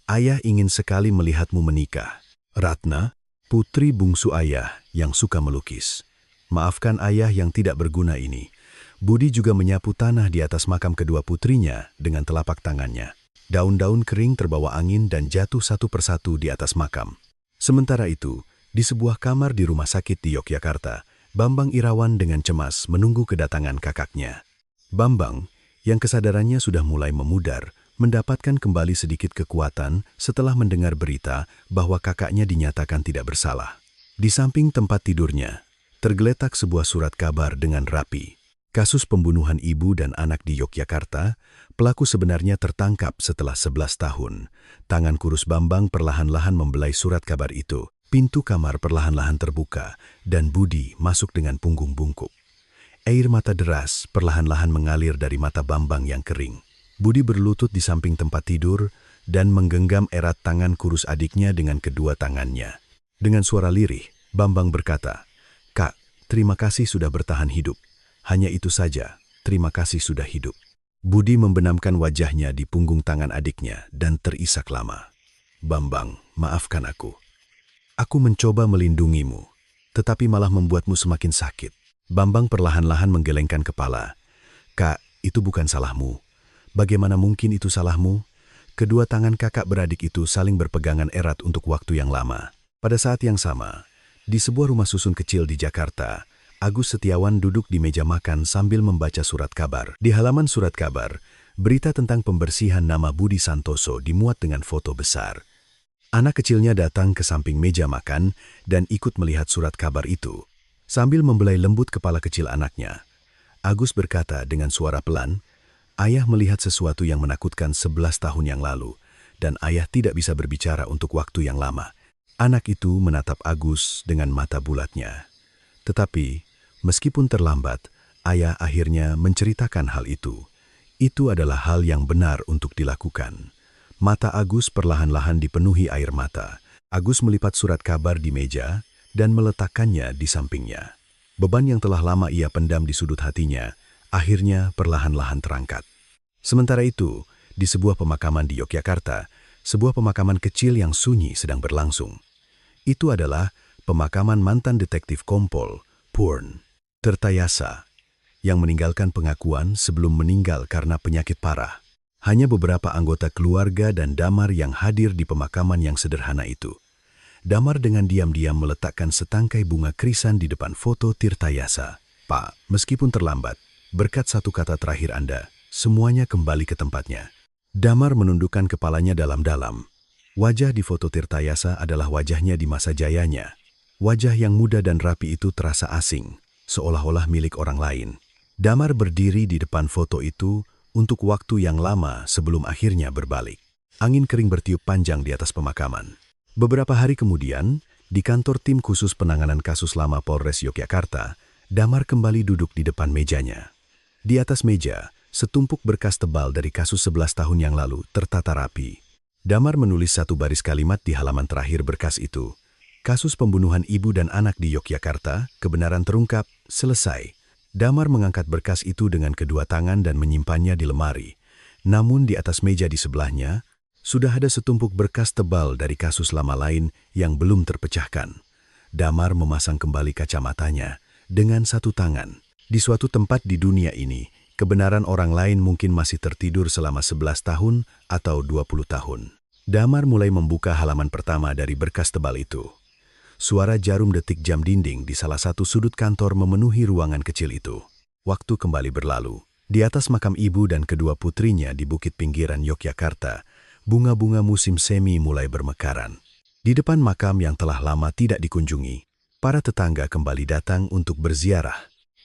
Ayah ingin sekali melihatmu menikah." Ratna, putri bungsu ayah yang suka melukis. Maafkan ayah yang tidak berguna ini. Budi juga menyapu tanah di atas makam kedua putrinya dengan telapak tangannya. Daun-daun kering terbawa angin dan jatuh satu persatu di atas makam. Sementara itu, di sebuah kamar di rumah sakit di Yogyakarta, Bambang Irawan dengan cemas menunggu kedatangan kakaknya. Bambang, yang kesadarannya sudah mulai memudar, mendapatkan kembali sedikit kekuatan setelah mendengar berita bahwa kakaknya dinyatakan tidak bersalah. Di samping tempat tidurnya, tergeletak sebuah surat kabar dengan rapi. Kasus pembunuhan ibu dan anak di Yogyakarta, pelaku sebenarnya tertangkap setelah 11 tahun. Tangan kurus Bambang perlahan-lahan membelai surat kabar itu. Pintu kamar perlahan-lahan terbuka dan Budi masuk dengan punggung bungkuk. Air mata deras perlahan-lahan mengalir dari mata Bambang yang kering. Budi berlutut di samping tempat tidur dan menggenggam erat tangan kurus adiknya dengan kedua tangannya. Dengan suara lirih, Bambang berkata, "Kak, terima kasih sudah bertahan hidup. Hanya itu saja, terima kasih sudah hidup." Budi membenamkan wajahnya di punggung tangan adiknya dan terisak lama. "Bambang, maafkan aku. Aku mencoba melindungimu, tetapi malah membuatmu semakin sakit." Bambang perlahan-lahan menggelengkan kepala. "Kak, itu bukan salahmu. Bagaimana mungkin itu salahmu?" Kedua tangan kakak beradik itu saling berpegangan erat untuk waktu yang lama. Pada saat yang sama, di sebuah rumah susun kecil di Jakarta, Agus Setiawan duduk di meja makan sambil membaca surat kabar. Di halaman surat kabar, berita tentang pembersihan nama Budi Santoso dimuat dengan foto besar. Anak kecilnya datang ke samping meja makan dan ikut melihat surat kabar itu. Sambil membelai lembut kepala kecil anaknya, Agus berkata dengan suara pelan, "Ayah melihat sesuatu yang menakutkan 11 tahun yang lalu, dan ayah tidak bisa berbicara untuk waktu yang lama." Anak itu menatap Agus dengan mata bulatnya. Tetapi, meskipun terlambat, ayah akhirnya menceritakan hal itu. Itu adalah hal yang benar untuk dilakukan. Mata Agus perlahan-lahan dipenuhi air mata. Agus melipat surat kabar di meja dan meletakkannya di sampingnya. Beban yang telah lama ia pendam di sudut hatinya, akhirnya perlahan-lahan terangkat. Sementara itu, di sebuah pemakaman di Yogyakarta, sebuah pemakaman kecil yang sunyi sedang berlangsung. Itu adalah pemakaman mantan detektif Kompol, Purn Tirtayasa, yang meninggalkan pengakuan sebelum meninggal karena penyakit parah. Hanya beberapa anggota keluarga dan Damar yang hadir di pemakaman yang sederhana itu. Damar dengan diam-diam meletakkan setangkai bunga krisan di depan foto Tirtayasa. "Pak, meskipun terlambat, berkat satu kata terakhir Anda, semuanya kembali ke tempatnya." Damar menundukkan kepalanya dalam-dalam. Wajah di foto Tirtayasa adalah wajahnya di masa jayanya. Wajah yang muda dan rapi itu terasa asing, seolah-olah milik orang lain. Damar berdiri di depan foto itu untuk waktu yang lama sebelum akhirnya berbalik. Angin kering bertiup panjang di atas pemakaman. Beberapa hari kemudian, di kantor tim khusus penanganan kasus lama Polres Yogyakarta, Damar kembali duduk di depan mejanya. Di atas meja, setumpuk berkas tebal dari kasus 11 tahun yang lalu tertata rapi. Damar menulis satu baris kalimat di halaman terakhir berkas itu. "Kasus pembunuhan ibu dan anak di Yogyakarta, kebenaran terungkap, selesai." Damar mengangkat berkas itu dengan kedua tangan dan menyimpannya di lemari. Namun di atas meja di sebelahnya, sudah ada setumpuk berkas tebal dari kasus lama lain yang belum terpecahkan. Damar memasang kembali kacamatanya dengan satu tangan. Di suatu tempat di dunia ini, kebenaran orang lain mungkin masih tertidur selama 11 tahun atau 20 tahun. Damar mulai membuka halaman pertama dari berkas tebal itu. Suara jarum detik jam dinding di salah satu sudut kantor memenuhi ruangan kecil itu. Waktu kembali berlalu. Di atas makam ibu dan kedua putrinya di bukit pinggiran Yogyakarta, bunga-bunga musim semi mulai bermekaran. Di depan makam yang telah lama tidak dikunjungi, para tetangga kembali datang untuk berziarah.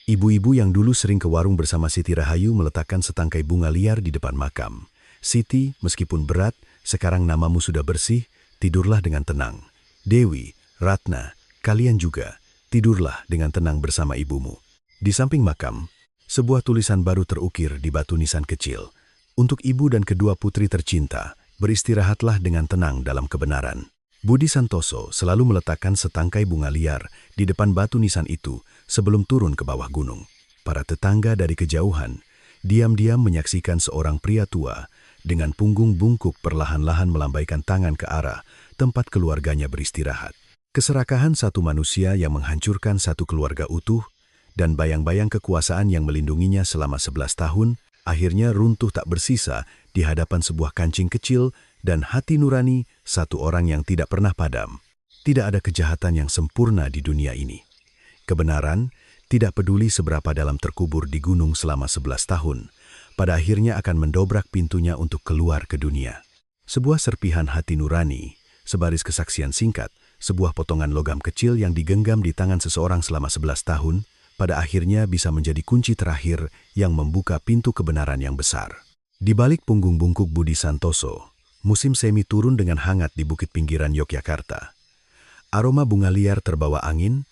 Ibu-ibu yang dulu sering ke warung bersama Siti Rahayu meletakkan setangkai bunga liar di depan makam. Siti, meskipun berat, sekarang namamu sudah bersih, tidurlah dengan tenang. Dewi, Ratna, kalian juga, tidurlah dengan tenang bersama ibumu. Di samping makam, sebuah tulisan baru terukir di batu nisan kecil. Untuk ibu dan kedua putri tercinta, beristirahatlah dengan tenang dalam kebenaran. Budi Santoso selalu meletakkan setangkai bunga liar di depan batu nisan itu sebelum turun ke bawah gunung. Para tetangga dari kejauhan diam-diam menyaksikan seorang pria tua dengan punggung bungkuk perlahan-lahan melambaikan tangan ke arah tempat keluarganya beristirahat. Keserakahan satu manusia yang menghancurkan satu keluarga utuh dan bayang-bayang kekuasaan yang melindunginya selama 11 tahun akhirnya runtuh tak bersisa di hadapan sebuah kancing kecil dan hati nurani satu orang yang tidak pernah padam. Tidak ada kejahatan yang sempurna di dunia ini. Kebenaran, tidak peduli seberapa dalam terkubur di gunung selama 11 tahun, pada akhirnya akan mendobrak pintunya untuk keluar ke dunia. Sebuah serpihan hati nurani, sebaris kesaksian singkat, sebuah potongan logam kecil yang digenggam di tangan seseorang selama 11 tahun, pada akhirnya bisa menjadi kunci terakhir yang membuka pintu kebenaran yang besar. Di balik punggung bungkuk Budi Santoso, musim semi turun dengan hangat di bukit pinggiran Yogyakarta. Aroma bunga liar terbawa angin